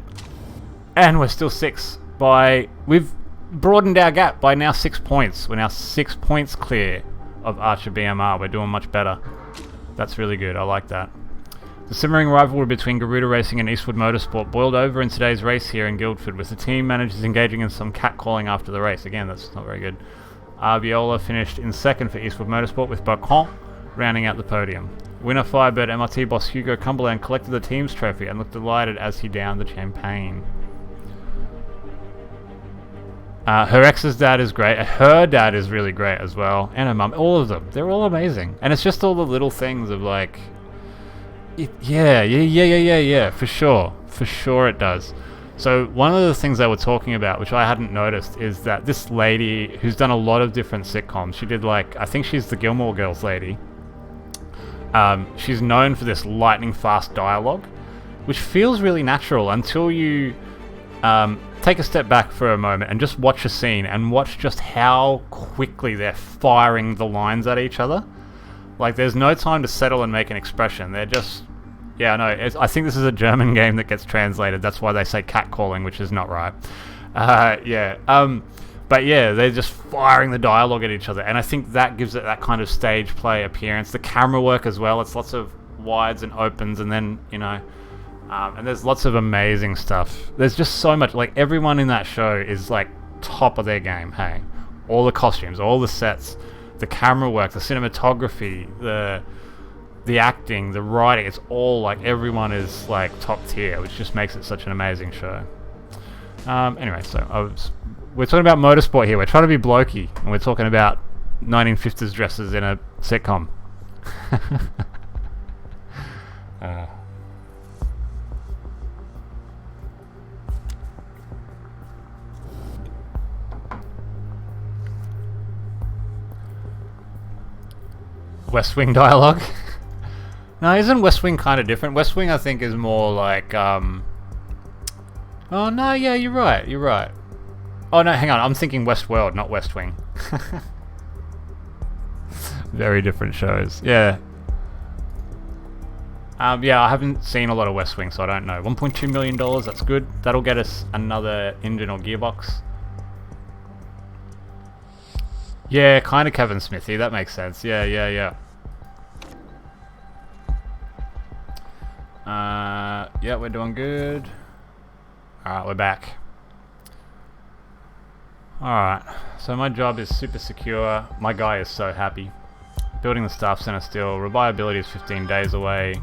And we're still 6th by... We've broadened our gap by now 6 points. We're now 6 points clear of Archer BMR. We're doing much better. That's really good. I like that. The simmering rivalry between Garuda Racing and Eastwood Motorsport boiled over in today's race here in Guildford, with the team managers engaging in some catcalling after the race. Again, that's not very good. Arbiola finished in 2nd for Eastwood Motorsport, with Bacon rounding out the podium. Winner Firebird MRT boss Hugo Cumberland collected the team's trophy and looked delighted as he downed the champagne. Her ex's dad is great. Her dad is really great as well. And her mum. All of them. They're all amazing. And it's just all the little things of like... Yeah. For sure. For sure it does. So one of the things they were talking about, which I hadn't noticed, is that this lady who's done a lot of different sitcoms, she did like... I think she's the Gilmore Girls lady. She's known for this lightning fast dialogue, which feels really natural until you... take a step back for a moment and just watch a scene and watch just how quickly they're firing the lines at each other. Like, there's no time to settle and make an expression. They're just... Yeah, no, I think this is a German game that gets translated. That's why they say catcalling, which is not right. Yeah. But yeah, they're just firing the dialogue at each other, and I think that gives it that kind of stage play appearance. The camera work as well, it's lots of wides and opens, and then, you know, and there's lots of amazing stuff. There's just so much, like, everyone in that show is like top of their game, hey. All the costumes, all the sets, the camera work, the cinematography, the acting, the writing, it's all like, everyone is like top tier, which just makes it such an amazing show. Anyway, so we're talking about motorsport here. We're trying to be blokey, and we're talking about 1950s dresses in a sitcom. West Wing dialogue. No, isn't West Wing kind of different? West Wing, I think, is more like, oh no, yeah, you're right. Oh no, hang on, I'm thinking Westworld, not West Wing. Very different shows. Yeah. Yeah, I haven't seen a lot of West Wing, so I don't know. $1.2 million, that's good. That'll get us another engine or gearbox. Yeah, kind of Kevin Smithy, that makes sense. Yeah. Yeah, we're doing good. Alright, we're back. Alright, so my job is super secure. My guy is so happy. Building the staff center still. Reliability is 15 days away.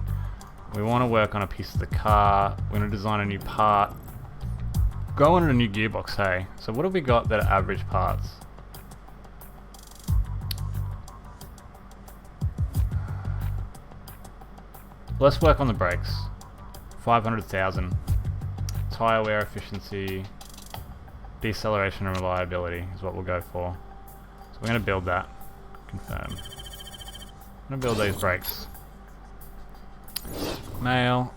We want to work on a piece of the car. We're going to design a new part. Go on a new gearbox, hey. So what have we got that are average parts? Let's work on the brakes. 500,000. Tire wear efficiency. Deceleration and reliability is what we'll go for. So we're going to build that. Confirm. I'm going to build these brakes. Mail.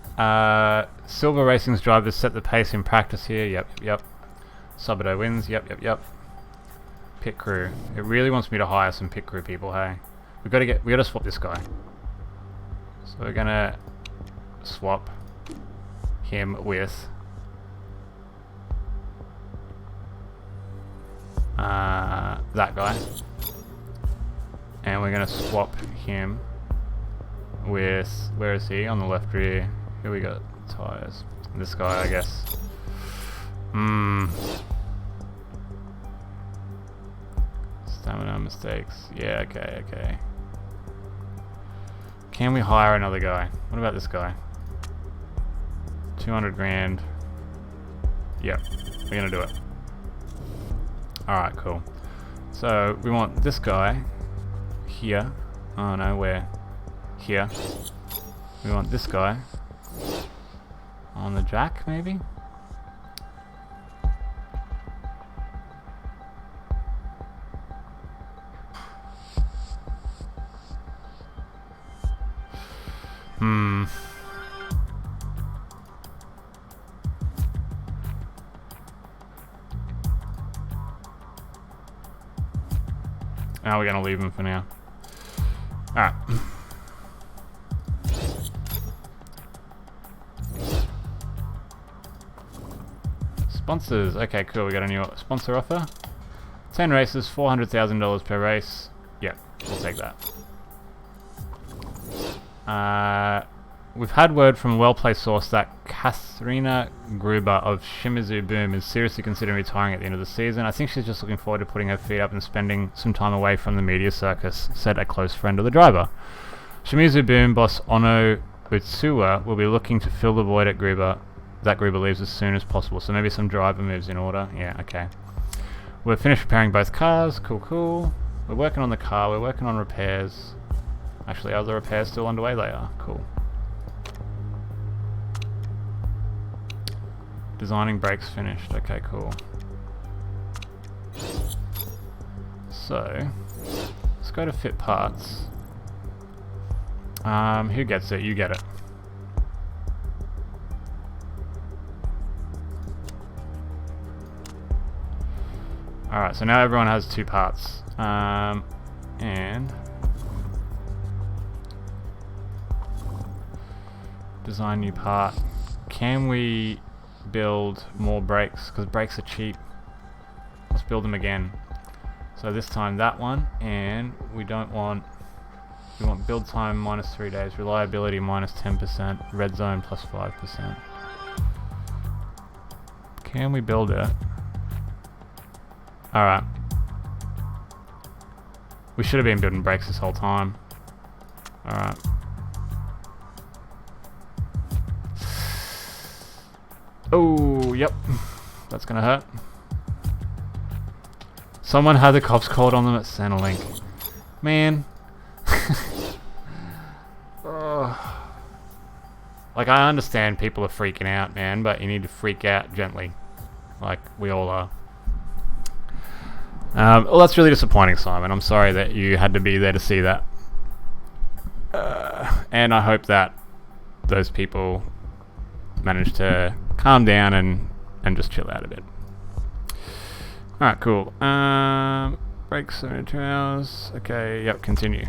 Silver Racing's drivers set the pace in practice here. Yep. Subido wins. Yep. Pit crew. It really wants me to hire some pit crew people, hey. We gotta swap this guy. So we're gonna swap him with that guy, and we're gonna swap him with, where is he? On the left rear. Here we got tires. This guy, I guess. Stamina mistakes. Yeah, okay. Can we hire another guy? What about this guy? 200 grand. Yep, we're gonna do it. Alright, cool. So we want this guy here. Oh no, where? Here. We want this guy on the jack, maybe? Now we're gonna leave him for now. Alright. Sponsors. Okay, cool. We got a new sponsor offer. 10 races, $400,000 per race. Yep, we'll take that. We've had word from a well-placed source that Katharina Gruber of Shimizu Boom is seriously considering retiring at the end of the season. I think she's just looking forward to putting her feet up and spending some time away from the media circus, said a close friend of the driver. Shimizu Boom boss Ono Utsuwa will be looking to fill the void at Gruber. That Gruber leaves as soon as possible, so maybe some driver moves in order. Yeah, okay. We're finished repairing both cars. Cool. We're working on the car. We're working on repairs. Actually, are the repairs still underway? They are. Cool. Designing brakes finished. Okay, cool. So, let's go to fit parts. Who gets it? You get it. Alright, so now everyone has 2 parts. And design new part. Can we build more brakes? Because brakes are cheap. Let's build them again. So this time that one, and we want build time minus 3 days, reliability minus 10%, red zone plus 5%. Can we build it? Alright. We should have been building brakes this whole time. Alright. Oh, yep. That's gonna hurt. Someone had the cops called on them at Centrelink. Man. Like, I understand people are freaking out, man, but you need to freak out gently. Like, we all are. Well, that's really disappointing, Simon. I'm sorry that you had to be there to see that. And I hope that those people manage to calm down and just chill out a bit. Alright, cool. Brakes 72 hours. Okay, yep, continue.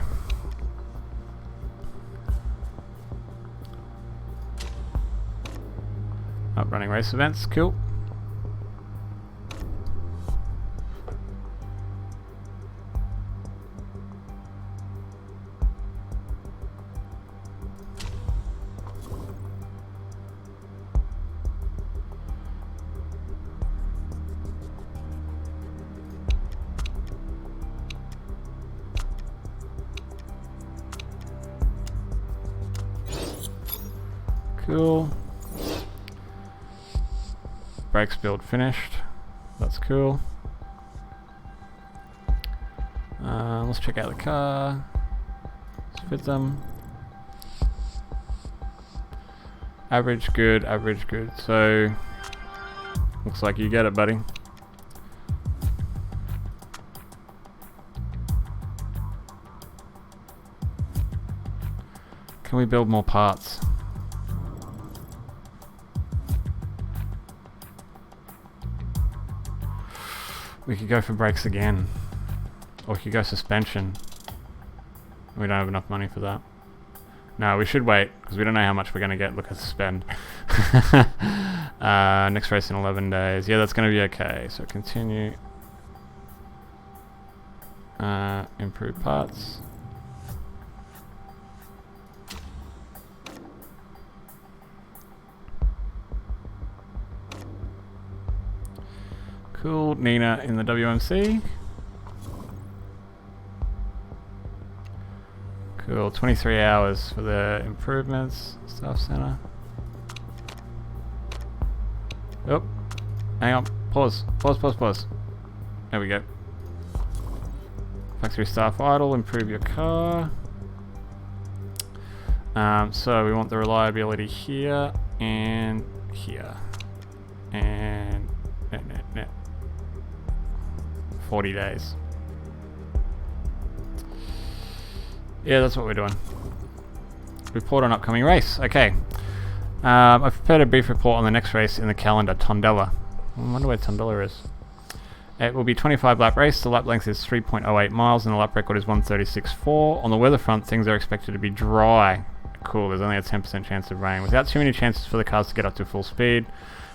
Up running race events, cool. Cool. Brakes build finished. That's cool. Let's check out the car. Let's fit them. Average good, average good. So looks like you get it, buddy. Can we build more parts? We could go for brakes again. Or we could go suspension. We don't have enough money for that. No, we should wait, because we don't know how much we're going to get. Look at spend. Next race in 11 days. Yeah, that's going to be okay. So continue. Improve parts. Cool. Nina in the WMC. Cool. 23 hours for the improvements. Staff center. Oh. Hang on. Pause. Pause, pause, pause. There we go. Factory staff idle. Improve your car. So we want the reliability here and here. And... Net. 40 days. Yeah, that's what we're doing. Report on upcoming race. Okay. I've prepared a brief report on the next race in the calendar, Tondela. I wonder where Tondela is. It will be 25 lap race. The lap length is 3.08 miles and the lap record is 1:36.4. On the weather front, things are expected to be dry. Cool, there's only a 10% chance of rain. Without too many chances for the cars to get up to full speed,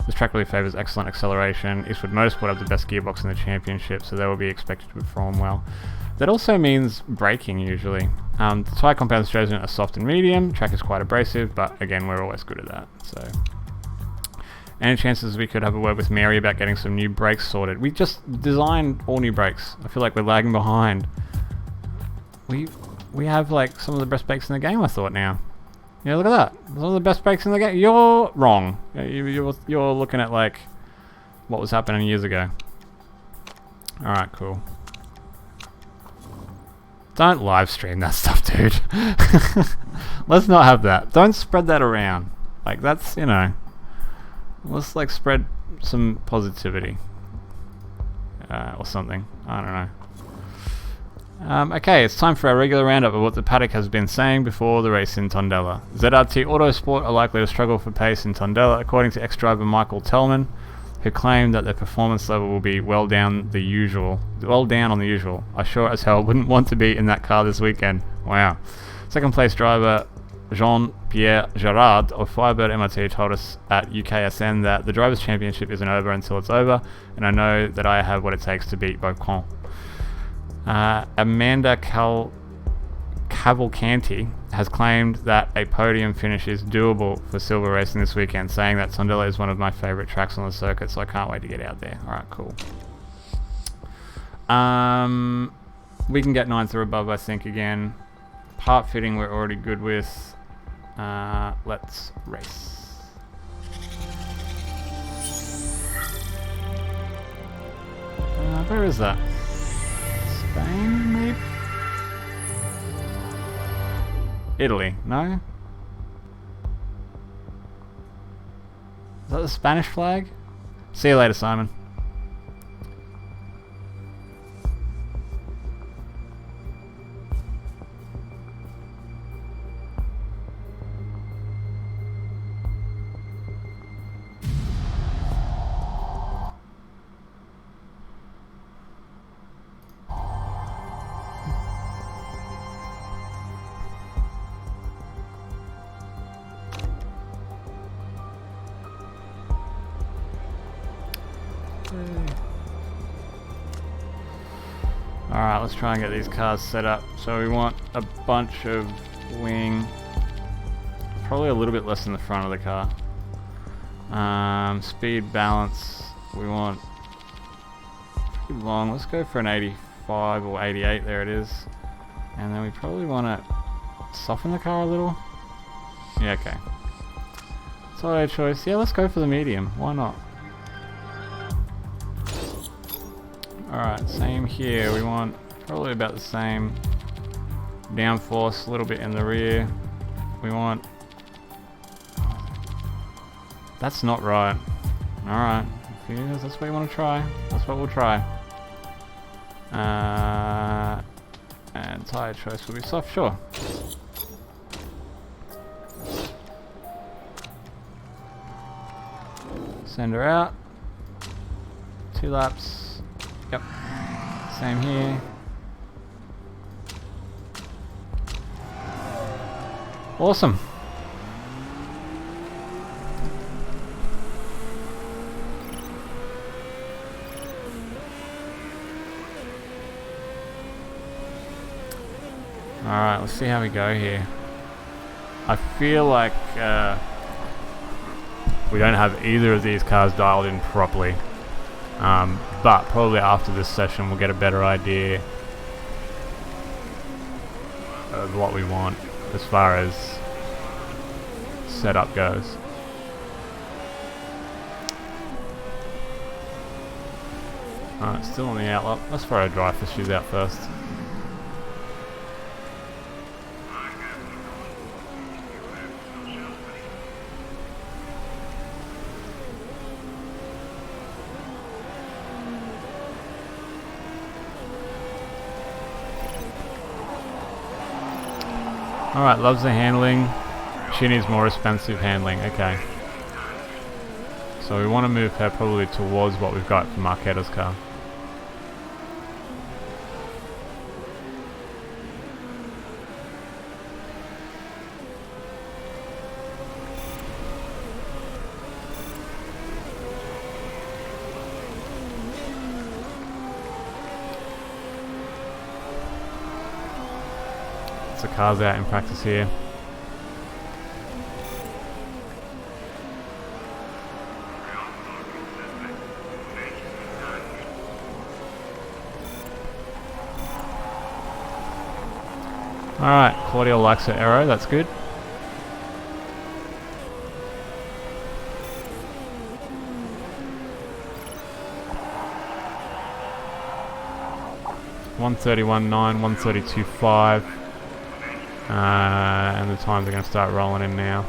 this track really favours excellent acceleration. Eastwood Motorsport have the best gearbox in the championship, so they will be expected to perform well. That also means braking usually. The tyre compound strategy are soft and medium. Track is quite abrasive, but again, we're always good at that. So, any chances we could have a word with Mary about getting some new brakes sorted? We just designed all new brakes. I feel like we're lagging behind. We have like some of the best brakes in the game, I thought now. Yeah, look at that. Some of the best brakes in the game. You're wrong. You're looking at like what was happening years ago. Alright, cool. Don't live stream that stuff, dude. Let's not have that. Don't spread that around. Like, that's, you know. Let's like spread some positivity. Or something. I don't know. Okay, it's time for our regular roundup of what the paddock has been saying before the race in Tondela. ZRT Autosport are likely to struggle for pace in Tondela, according to ex-driver Mykal Tellman, who claimed that their performance level will be well down on the usual. I sure as hell wouldn't want to be in that car this weekend. Wow. Second place driver Jean-Pierre Gerard of Firebird MIT told us at UKSN that the Drivers' Championship isn't over until it's over, and I know that I have what it takes to beat Beauchamp. Amanda Cavalcanti has claimed that a podium finish is doable for silver racing this weekend, saying that Sondela is one of my favourite tracks on the circuit, so I can't wait to get out there. Alright, cool. We can get 9th or above, I think, again. Part fitting we're already good with. Let's race. Where is that? Spain, maybe? Italy, no? Is that the Spanish flag? See you later, Simon. Alright, let's try and get these cars set up. So we want a bunch of wing, probably a little bit less in the front of the car. Speed balance, we want pretty long. Let's go for an 85 or 88, there it is. And then we probably want to soften the car a little. Yeah, okay. That's auto choice. Yeah, let's go for the medium. Why not? Alright, same here. We want probably about the same downforce, a little bit in the rear. We want... That's not right. Alright, if that's what you want to try, that's what we'll try. And tyre choice will be soft, sure. Send her out. 2 laps. Yep. Same here. Awesome. Alright, let's see how we go here. I feel like we don't have either of these cars dialed in properly. But probably after this session we'll get a better idea of what we want as far as setup goes. Alright, still on the outlap. Let's throw our dry shoes out first. Alright, loves the handling. She needs more expensive handling, okay. So we want to move her probably towards what we've got for Marqueta's car. The car's out in practice here. Alright, Claudia likes her aero, that's good. .131.9, 132.5. And the times are going to start rolling in now.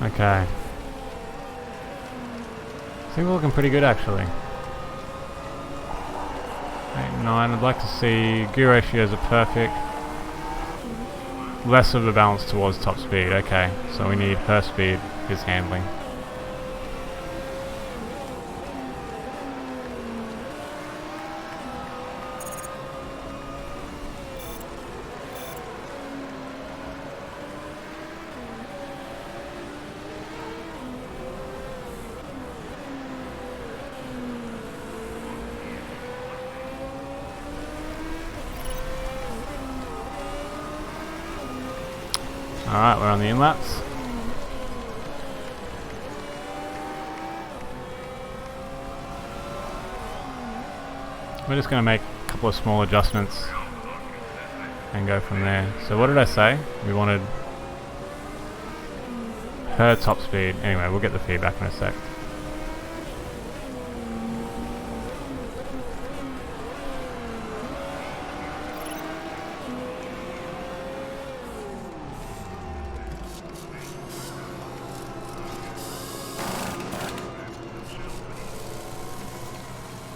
Okay. I think we're looking pretty good actually. 9. I'd like to see gear ratios are perfect. Less of a balance towards top speed. Okay, so we need her speed, his handling. Alright, we're on the in-laps. We're just going to make a couple of small adjustments and go from there. So what did I say? We wanted her top speed. Anyway, we'll get the feedback in a sec.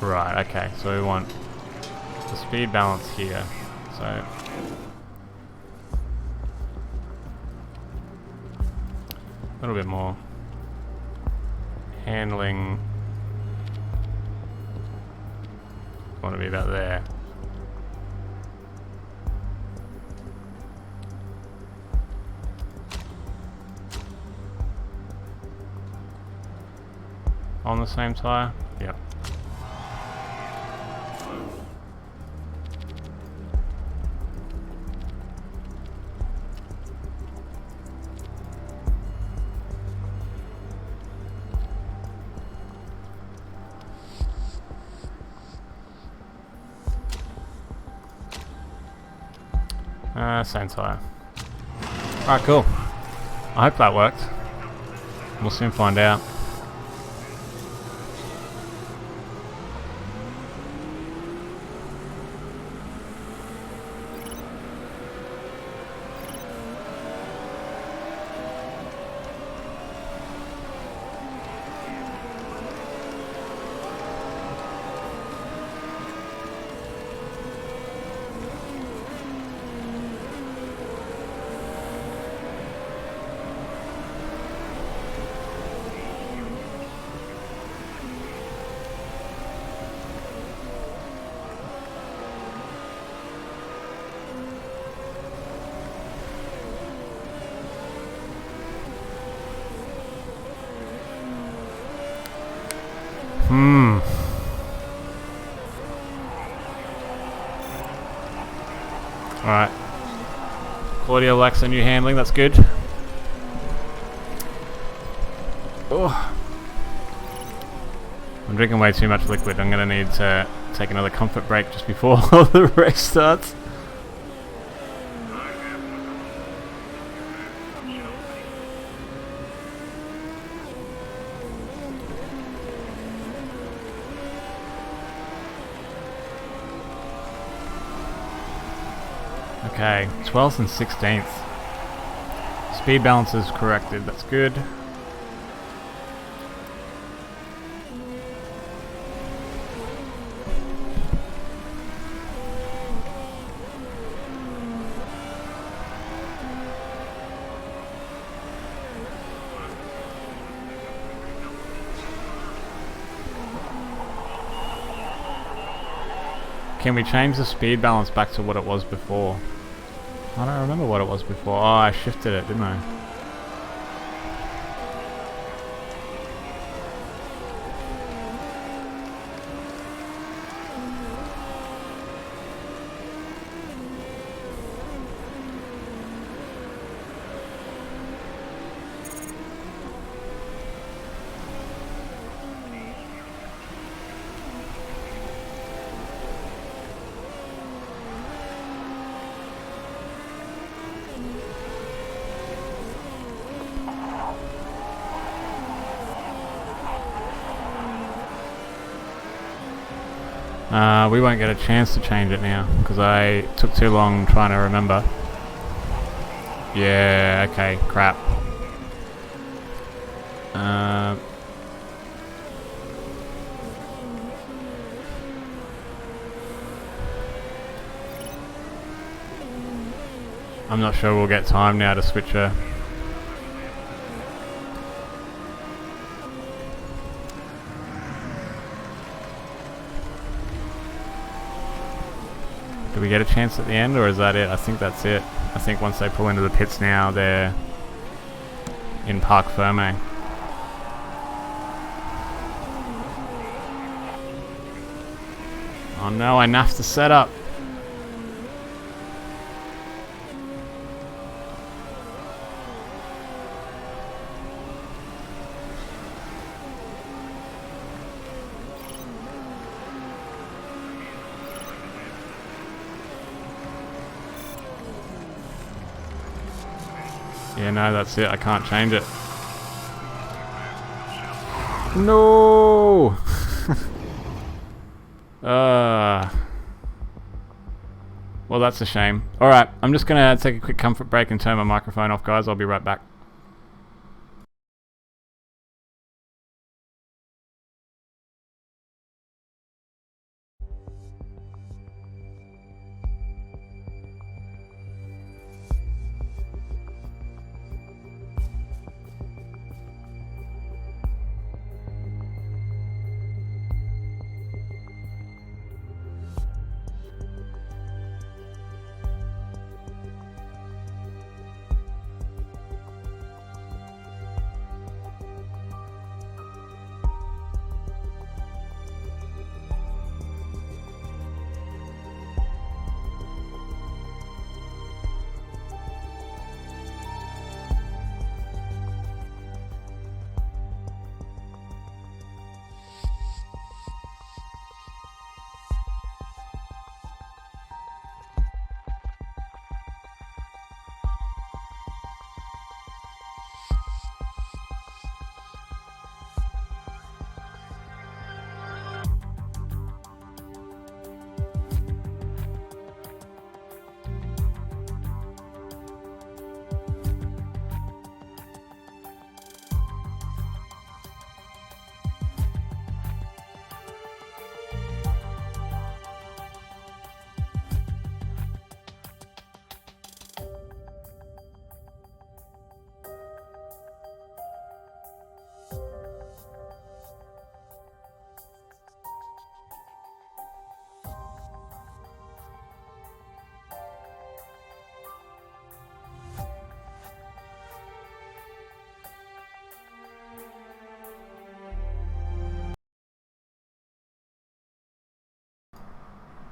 Right, okay, so we want the speed balance here, so a little bit more handling, want to be about there. On the same tire? Yep. Same tire. Alright, cool. I hope that worked. We'll soon find out. Alright. Claudia likes her new handling, that's good. Oh. I'm drinking way too much liquid. I'm going to need to take another comfort break just before the race starts. Okay, 12th and 16th. Speed balance is corrected, that's good. Can we change the speed balance back to what it was before? I don't remember what it was before. Oh, I shifted it, didn't I? We won't get a chance to change it now because I took too long trying to remember. Yeah, okay, crap. I'm not sure we'll get time now to switch her. Do we get a chance at the end, or is that it? I think that's it. I think once they pull into the pits now, they're in Parc Ferme. Oh no, I naffed the setup. Yeah, no, that's it. I can't change it. No! Well, that's a shame. Alright, I'm just going to take a quick comfort break and turn my microphone off, guys. I'll be right back.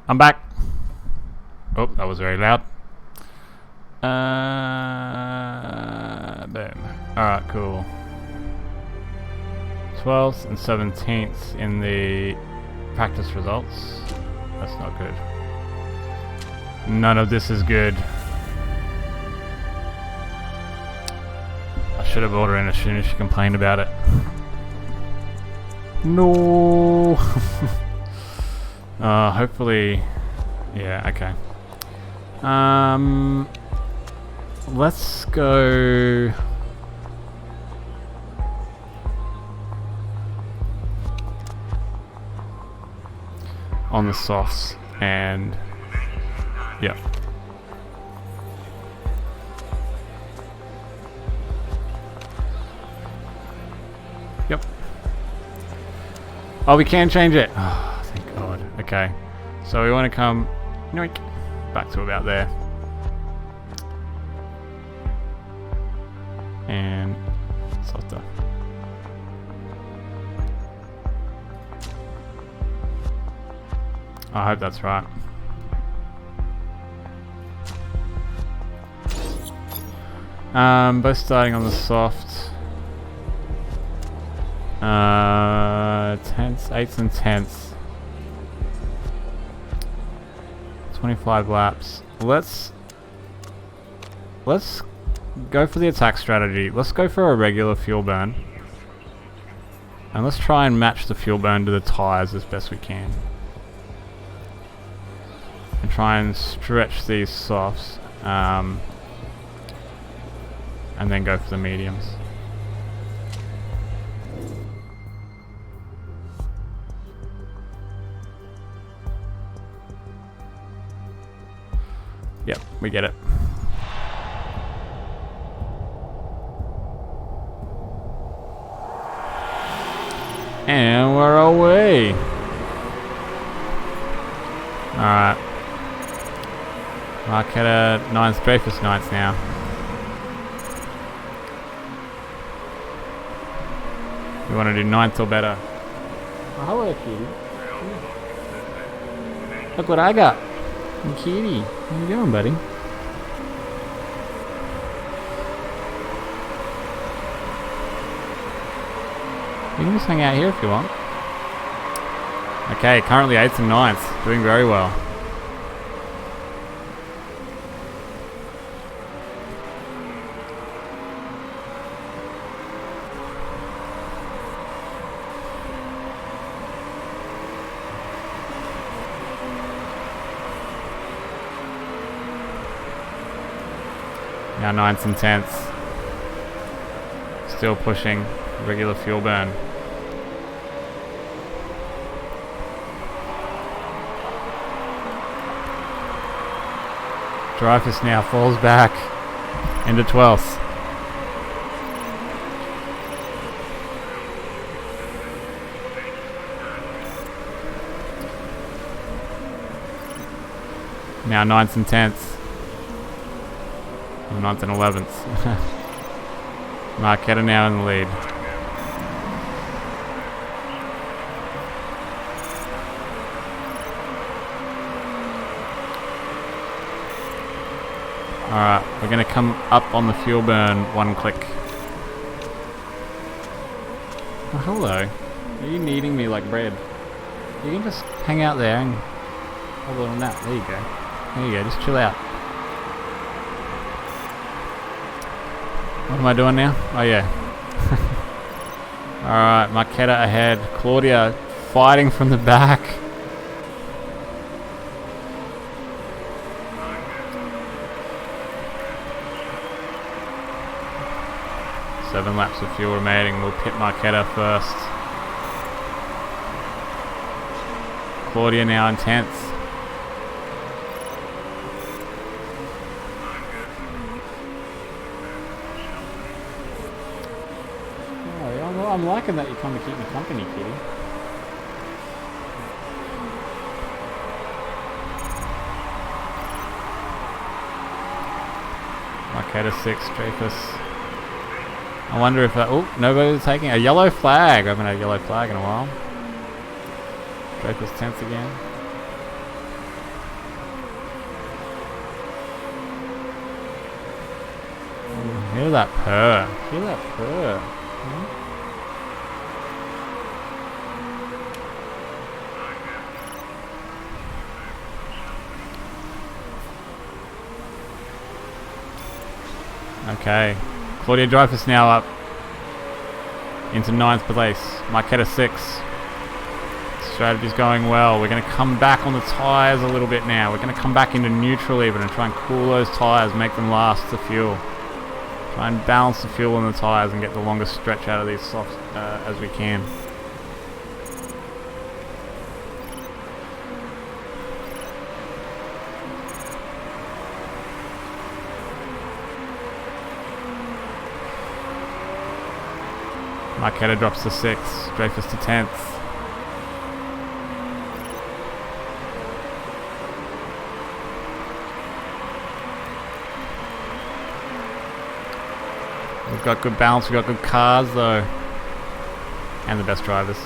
I'm back. Oh, that was very loud. Boom. Alright, cool. 12th and 17th in the practice results. That's not good. None of this is good. I should have brought her in as soon as she complained about it. No. Hopefully, yeah, okay. Let's go. On the softs and yeah. Yep. Oh, we can change it. Oh, thank God. Okay. So we want to come yoink, back to about there. And softer. I hope that's right. Both starting on the soft. 10ths, 8ths and 10ths. 25 laps. Let's go for the attack strategy. Let's go for a regular fuel burn. And let's try and match the fuel burn to the tyres as best we can. And try and stretch these softs. And then go for the mediums. Yep, we get it. And we're away. Alright. Marquetta 9th, Dreyfus 9th now. We want to do 9th or better. Oh, hello, kitty. Look what I got. Kitty. How you doing, buddy? You can just hang out here if you want. Okay, currently 8th and 9th. Doing very well. Now 9th and 10th. Still pushing regular fuel burn. Dreyfus now falls back into 12th. Now 9th and 10th. 9th and 11th. Marquetta now in the lead. Alright, we're going to come up on the fuel burn 1 click. Oh, hello. Are you kneading me like bread? You can just hang out there and have a little nap. There you go. There you go, just chill out. What am I doing now? Oh yeah. Alright, Marquetta ahead. Claudia fighting from the back. Seven laps of fuel remaining. We'll pit Marquetta first. Claudia now in 10th. I'm liking that you come to keep me company, kitty. Marquetta 6, Dreyfus. I wonder if that... Oh, nobody's taking a yellow flag. I haven't had a yellow flag in a while. Dreyfus 10th again. Ooh, hear that purr. Hear that purr. Hmm? Okay, Claudia Dreyfus now up into 9th place. Marquetta 6. Strategy's going well. We're going to come back on the tyres a little bit now. We're going to come back into neutral even and try and cool those tyres, make them last the fuel. Try and balance the fuel in the tyres and get the longest stretch out of these softs as we can. Marquetta drops to 6th, Dreyfus to 10th. We've got good balance, we've got good cars though. And the best drivers.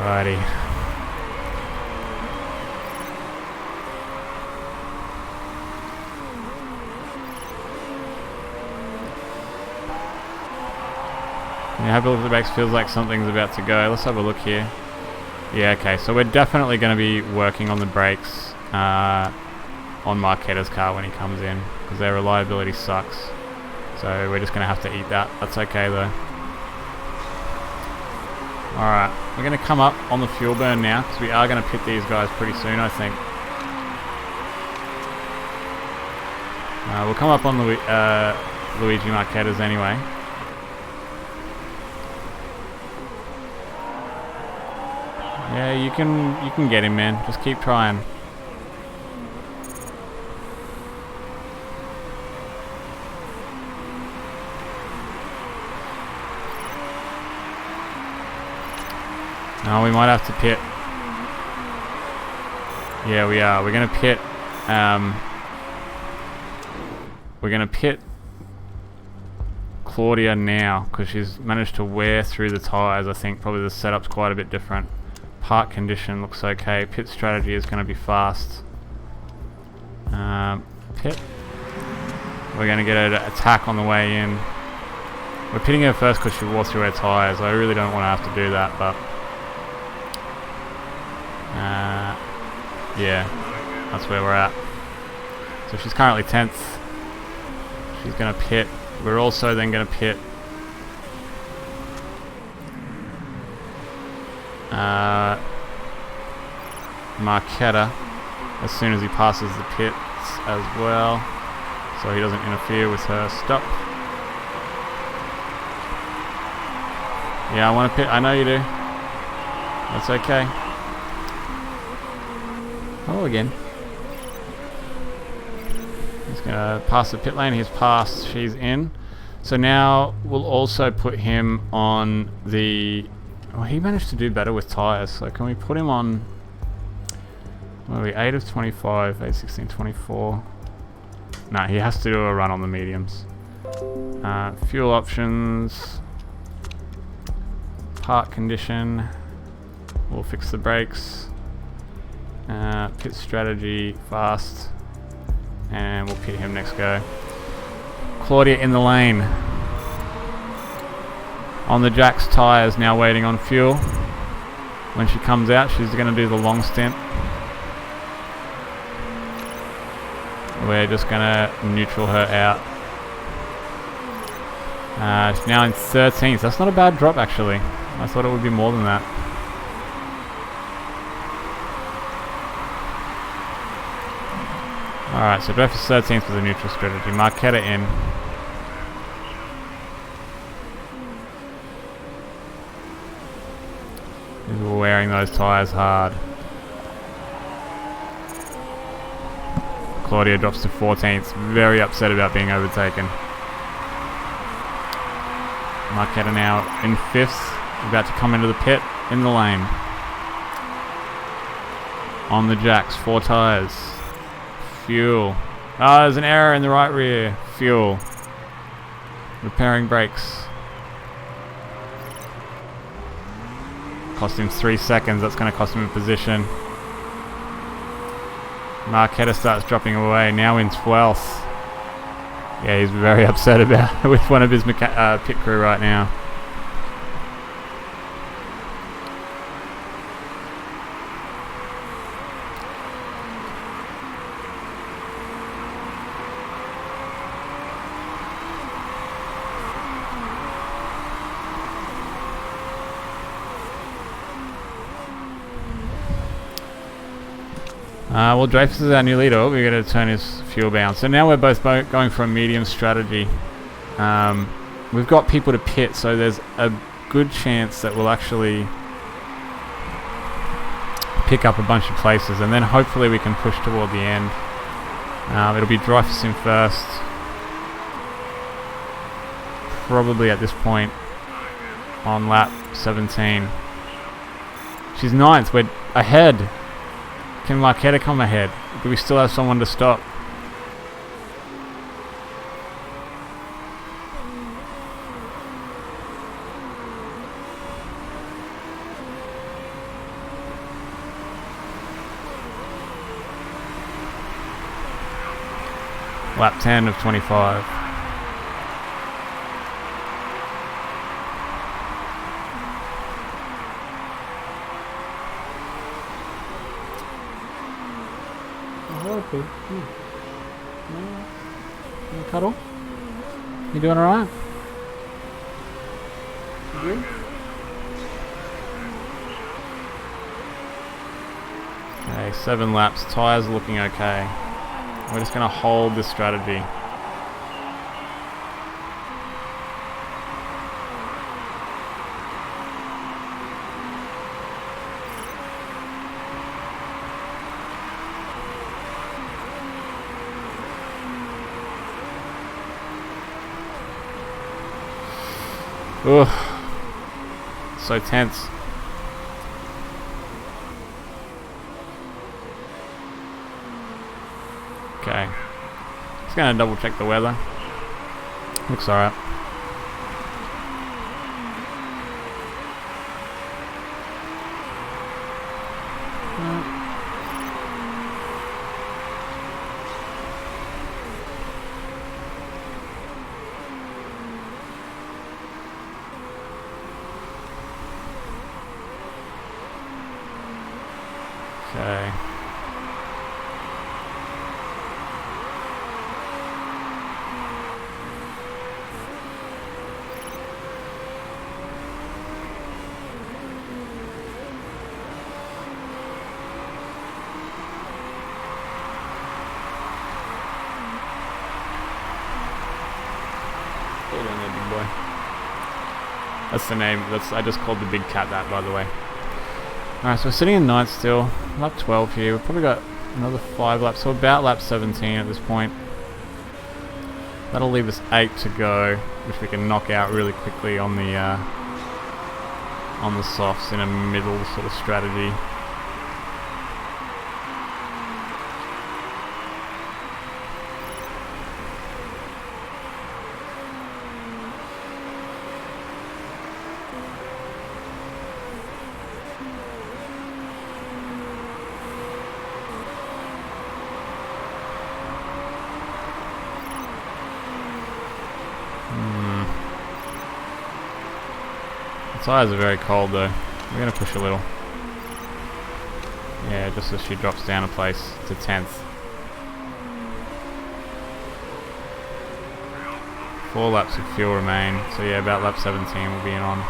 Alrighty. When you have a look at the brakes, feels like something's about to go. Let's have a look here. Yeah, okay, so we're definitely going to be working on the brakes on Marquetta's car when he comes in, because their reliability sucks. So we're just going to have to eat that. That's okay though. Alright, we're going to come up on the fuel burn now, because we are going to pit these guys pretty soon, I think. We'll come up on Luigi Marqueta's anyway. Yeah, you can get him, man. Just keep trying. No, we might have to pit. Yeah, we are. We're gonna pit. We're gonna pit Claudia now because she's managed to wear through the tires. I think probably the setup's quite a bit different. Park condition looks okay. Pit strategy is going to be fast. Pit. We're going to get her to attack on the way in. We're pitting her first because she wore through her tires. I really don't want to have to do that, but yeah, that's where we're at. So she's currently 10th. She's going to pit. We're also then going to pit Marqueta as soon as he passes the pits as well, so he doesn't interfere with her stop. Yeah, I want to pit. I know you do. That's okay. Oh, again. He's gonna pass the pit lane. He's passed. She's in. So now we'll also put him on the. Oh, he managed to do better with tires. So can we put him on? What are we? 8 of 25, 8, 16, 24. No, he has to do a run on the mediums. Fuel options. Park condition. We'll fix the brakes. Pit strategy, fast. And we'll pit him next go. Claudia in the lane. On the Jack's tyres, now waiting on fuel. When she comes out, she's going to do the long stint. We're just going to neutral her out. She's now in 13th. That's not a bad drop, actually. I thought it would be more than that. Alright, so Breakfast 13th was a neutral strategy. Marqueta in. We're wearing those tyres hard. Claudia drops to 14th. Very upset about being overtaken. Marqueta now in 5th. About to come into the pit in the lane. On the Jacks, 4 tyres. Fuel. Ah, there's an error in the right rear. Fuel. Repairing brakes. Cost him 3 seconds. That's going to cost him a position. Marqueta starts dropping away. Now in 12th. Yeah, he's very upset about it with one of his pit crew right now. Well, Dreyfus is our new leader. We're going to turn his fuel bound. So now we're both going for a medium strategy. We've got people to pit, so there's a good chance that we'll actually pick up a bunch of places, and then hopefully we can push toward the end. It'll be Dreyfus in first. Probably at this point on lap 17. She's 9th. We're ahead. Can Marqueta come ahead? Do we still have someone to stop? Lap 10 of 25. Okay. Cuddle? You doing alright? You good? Okay, 7 laps. Tyres looking okay. We're just going to hold this strategy. Ugh. So tense. Okay. Just gonna double check the weather. Looks alright. Okay. Hold on there, big boy. That's the name. I just called the big cat that, by the way. Alright, so we're sitting in ninth still. Lap 12 here. We've probably got another 5 laps, so about lap 17 at this point. That'll leave us 8 to go, which we can knock out really quickly on the softs in a middle sort of strategy. The tyres are very cold though. We're going to push a little. Yeah, just as she drops down a place to 10th. 4 laps of fuel remain. So yeah, about lap 17 we'll be in on.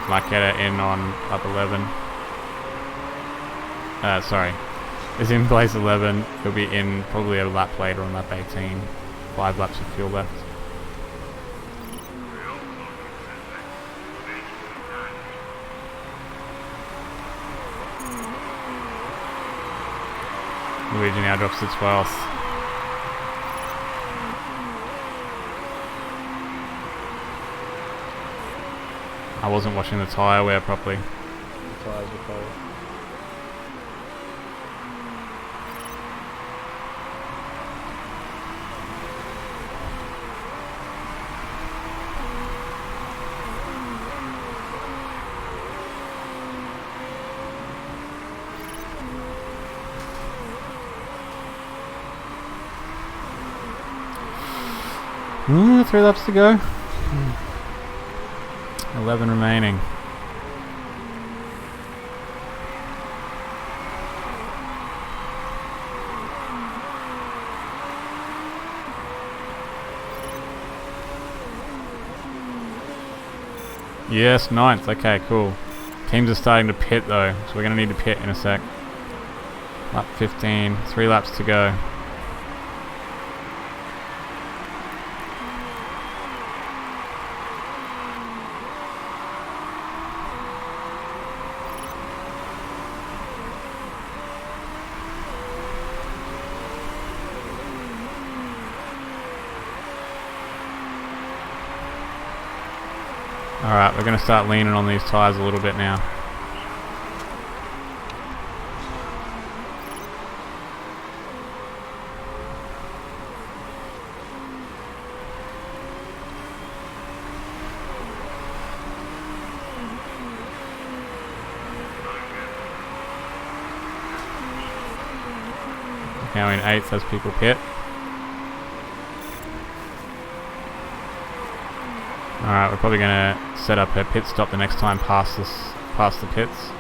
Mykal in on lap 11. Sorry. Is in place 11. He'll be in probably a lap later on lap 18. 5 laps of fuel left. Luigi now drops to 12th. I wasn't watching the tyre wear properly. The tyres were cold. Mm, 3 laps to go. 11 remaining. Yes, 9th. Okay, cool. Teams are starting to pit though, so we're going to need to pit in a sec. Lap 15. 3 laps to go. Alright, we're going to start leaning on these tyres a little bit now. Now in 8th as people pit. Alright, we're probably going to set up a pit stop the next time past the pits.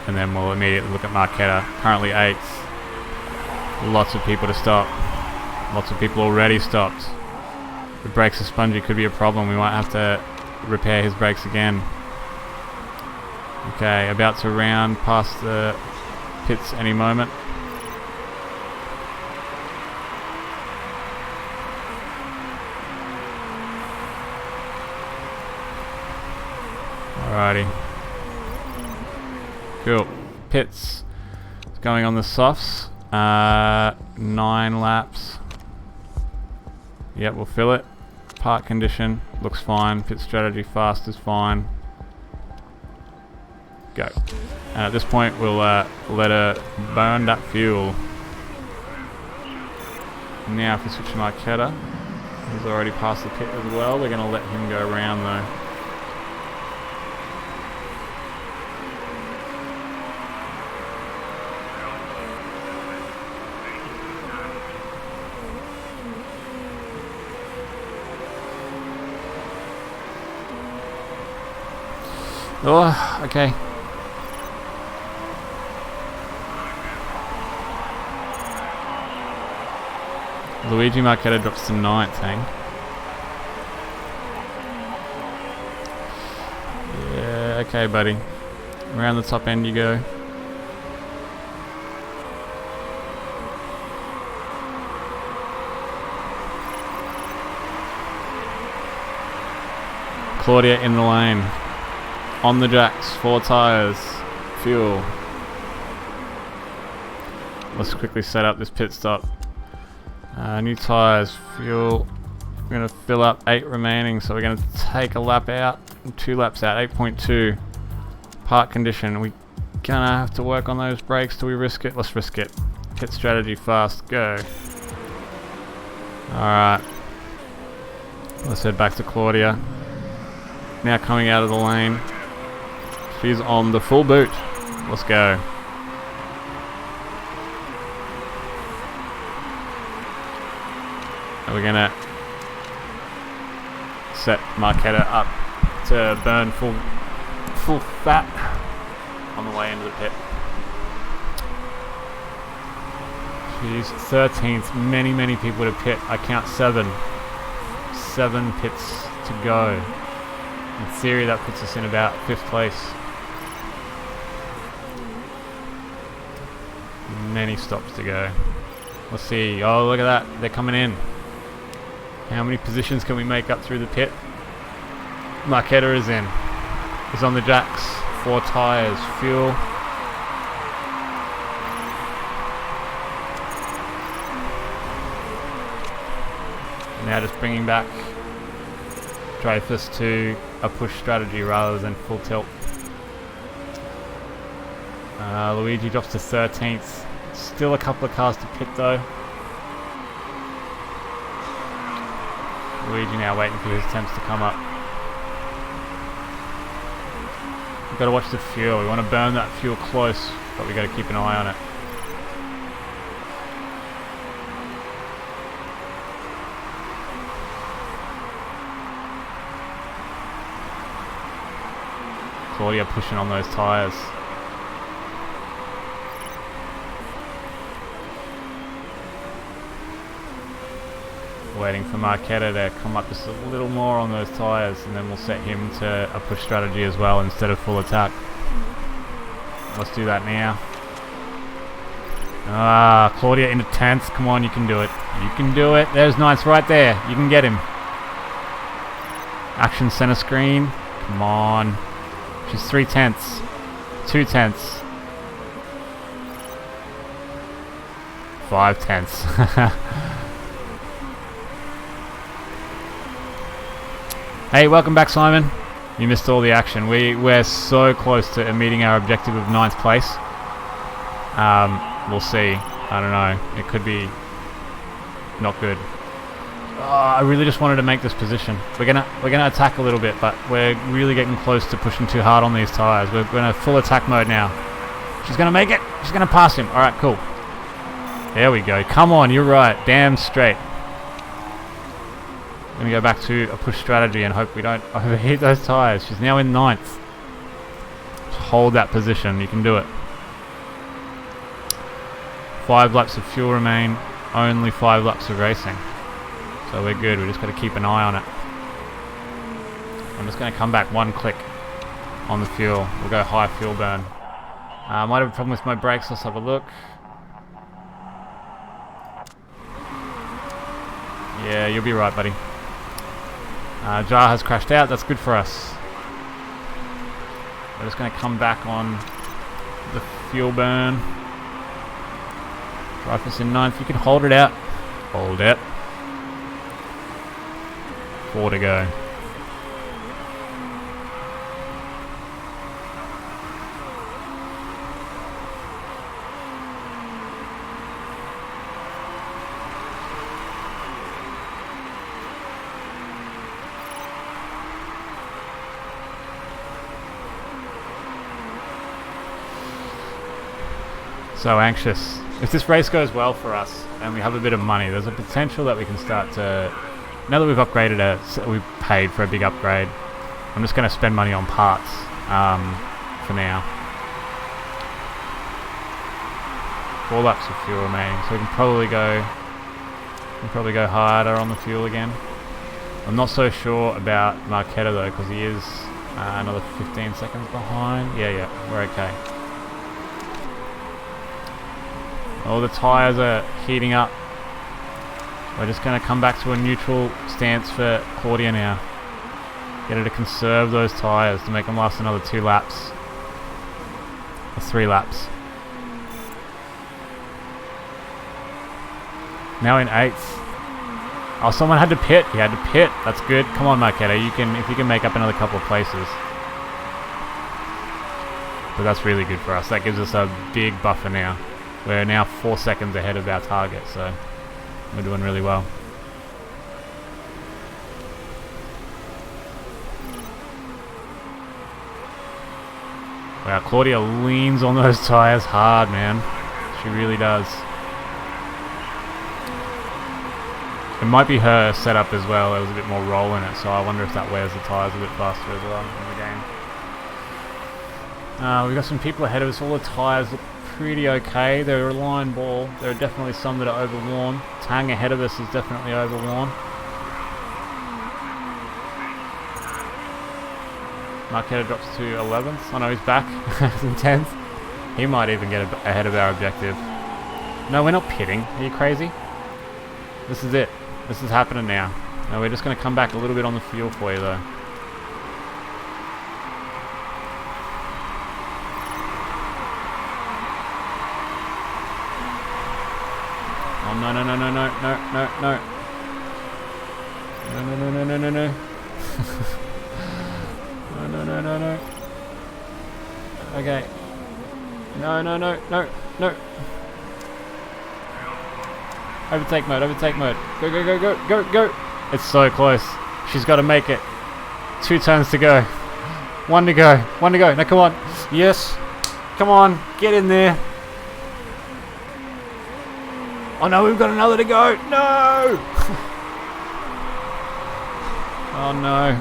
And then we'll immediately look at Mykal, currently 8th. Lots of people to stop. Lots of people already stopped. The brakes are spongy, could be a problem. We might have to repair his brakes again. Okay, about to round past the pits any moment. Alrighty. Cool. Pits. It's going on the softs. 9 laps. Yep, we'll fill it. Park condition looks fine. Pit strategy fast is fine. Go. And at this point, we'll let her burn that fuel. Now, if we switch to Mykal, he's already past the pit as well. We're going to let him go around though. Oh, okay. Luigi Mykal drops to 9th, hang. Yeah, okay, buddy. Around the top end you go. Claudia in the lane. On the jacks, 4 tyres, fuel. Let's quickly set up this pit stop. New tyres, fuel. We're going to fill up 8 remaining, so we're going to take a lap out, 2 laps out, 8.2. Park condition, we're going to have to work on those brakes. Do we risk it? Let's risk it. Pit strategy fast, go. Alright. Let's head back to Claudia. Now coming out of the lane. She's on the full boot. Let's go. And we're gonna set Mykal up to burn full fat on the way into the pit. She's 13th. Many people to pit. I count 7. 7 pits to go. In theory, that puts us in about 5th place. Many stops to go. Let's see. Oh, look at that. They're coming in. How many positions can we make up through the pit? Mykal is in. He's on the jacks. 4 tyres. Fuel. Now just bringing back Dreyfus to a push strategy rather than full tilt. Luigi drops to 13th. Still a couple of cars to pit though. Luigi now waiting for his temps to come up. We've got to watch the fuel. We want to burn that fuel close, but we've got to keep an eye on it. Claudia pushing on those tyres. Waiting for Mykal to come up just a little more on those tyres, and then we'll set him to a push strategy as well instead of full attack. Let's do that now. Claudia into 10th. Come on, you can do it. You can do it. There's 9th right there. You can get him. Action center screen. Come on. She's 3 tenths. 2 tenths. 5 tenths. Hey, welcome back, Simon. You missed all the action. We're so close to meeting our objective of 9th place. We'll see. I don't know. It could be not good. I really just wanted to make this position. We're gonna attack a little bit, but we're really getting close to pushing too hard on these tires. We're in a full attack mode now. She's gonna make it. She's gonna pass him. All right, cool. There we go. Come on, you're right. Damn straight. We're gonna go back to a push strategy and hope we don't overheat those tires. She's now in 9th. Just hold that position. You can do it. 5 laps of fuel remain. Only 5 laps of racing. So we're good. We just got to keep an eye on it. I'm just going to come back 1 click on the fuel. We'll go high fuel burn. I might have a problem with my brakes. Let's have a look. Yeah, you'll be right, buddy. Jar has crashed out. That's good for us. We're just going to come back on the fuel burn. Drive us in 9th. You can hold it out. Hold it. 4 to go. So anxious. If this race goes well for us and we have a bit of money, there's a potential that we can start to... Now that we've upgraded we've paid for a big upgrade, I'm just going to spend money on parts for now. 4 laps of fuel remaining, so we can probably go harder on the fuel again. I'm not so sure about Mykal though, because he is another 15 seconds behind. Yeah, we're okay. Oh, the tyres are heating up. We're just going to come back to a neutral stance for Claudia now. Get her to conserve those tyres to make them last another 2 laps. Or 3 laps. Now in 8th. Oh, someone had to pit. He had to pit. That's good. Come on, Mykal. If you can make up another couple of places. But that's really good for us. That gives us a big buffer now. We're now 4 seconds ahead of our target, so we're doing really well. Wow, Claudia leans on those tyres hard, man. She really does. It might be her setup as well. There was a bit more roll in it, so I wonder if that wears the tyres a bit faster as well in the game. We've got some people ahead of us. All the tyres look pretty okay. They're a line ball. There are definitely some that are overworn. Tang ahead of us is definitely overworn. Mykal drops to 11th. Oh no, he's back. He's in 10th. He might even get ahead of our objective. No, we're not pitting. Are you crazy? This is it. This is happening now. No, we're just going to come back a little bit on the fuel for you though. Oh no. No. No. Okay. No. Overtake mode. Go. It's so close. She's got to make it. 2 turns to go. 1 to go. Now come on. Yes. Come on. Get in there. Oh no, we've got another to go. No. Oh no.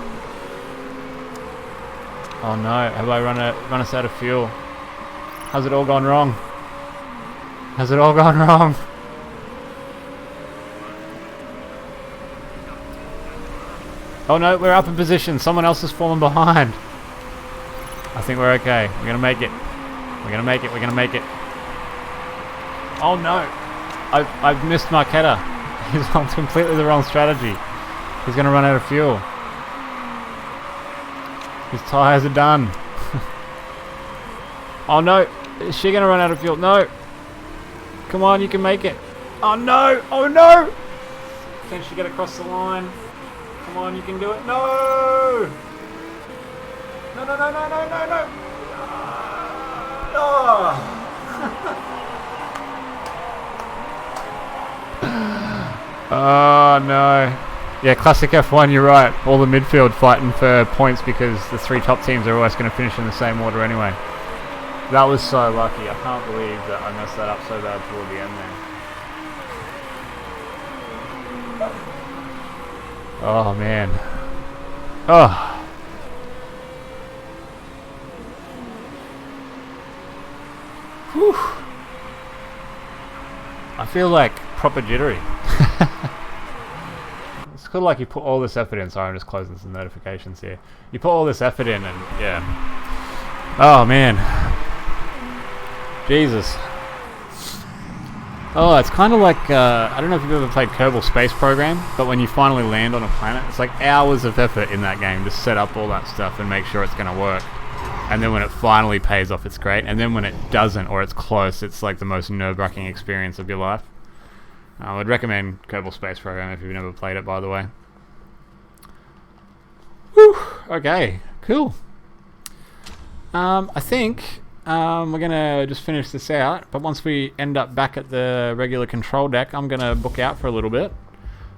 Oh no, have I run us out of fuel? Has it all gone wrong? Oh no, we're up in position. Someone else has fallen behind. I think we're okay. We're gonna make it. Oh no. I've missed Mykal. He's on completely the wrong strategy. He's gonna run out of fuel. His tyres are done. Oh no, is she gonna run out of fuel? No. Come on, you can make it. Oh no, Can she get across the line? Come on, you can do it. No. No. Oh. Oh no. Yeah, classic F1, you're right. All the midfield fighting for points because the 3 top teams are always going to finish in the same order anyway. That was so lucky. I can't believe that I messed that up so bad toward the end there. Oh man. Oh. Whew. I feel like proper jittery. Let's kind of like you put all this effort in. Sorry, I'm just closing some notifications here. You put all this effort in, and yeah. Oh man, Jesus. Oh, it's kind of like I don't know if you've ever played Kerbal Space Program, but when you finally land on a planet, it's like hours of effort in that game to set up all that stuff and make sure it's going to work. And then when it finally pays off, it's great. And then when it doesn't, or it's close, it's like the most nerve-wracking experience of your life. I would recommend Kerbal Space Program if you've never played it, by the way. Whew, okay, cool. I think we're going to just finish this out, but once we end up back at the regular control deck, I'm going to book out for a little bit.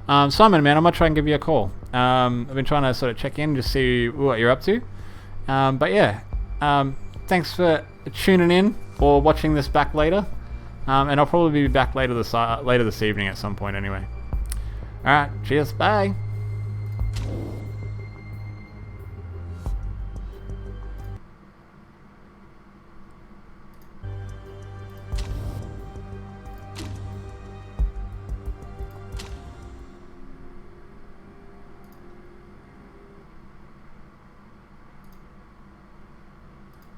Simon, man, I might try and give you a call. I've been trying to sort of check in, just see what you're up to. But yeah, thanks for tuning in or watching this back later. And I'll probably be back later this evening at some point anyway. Alright, cheers, bye!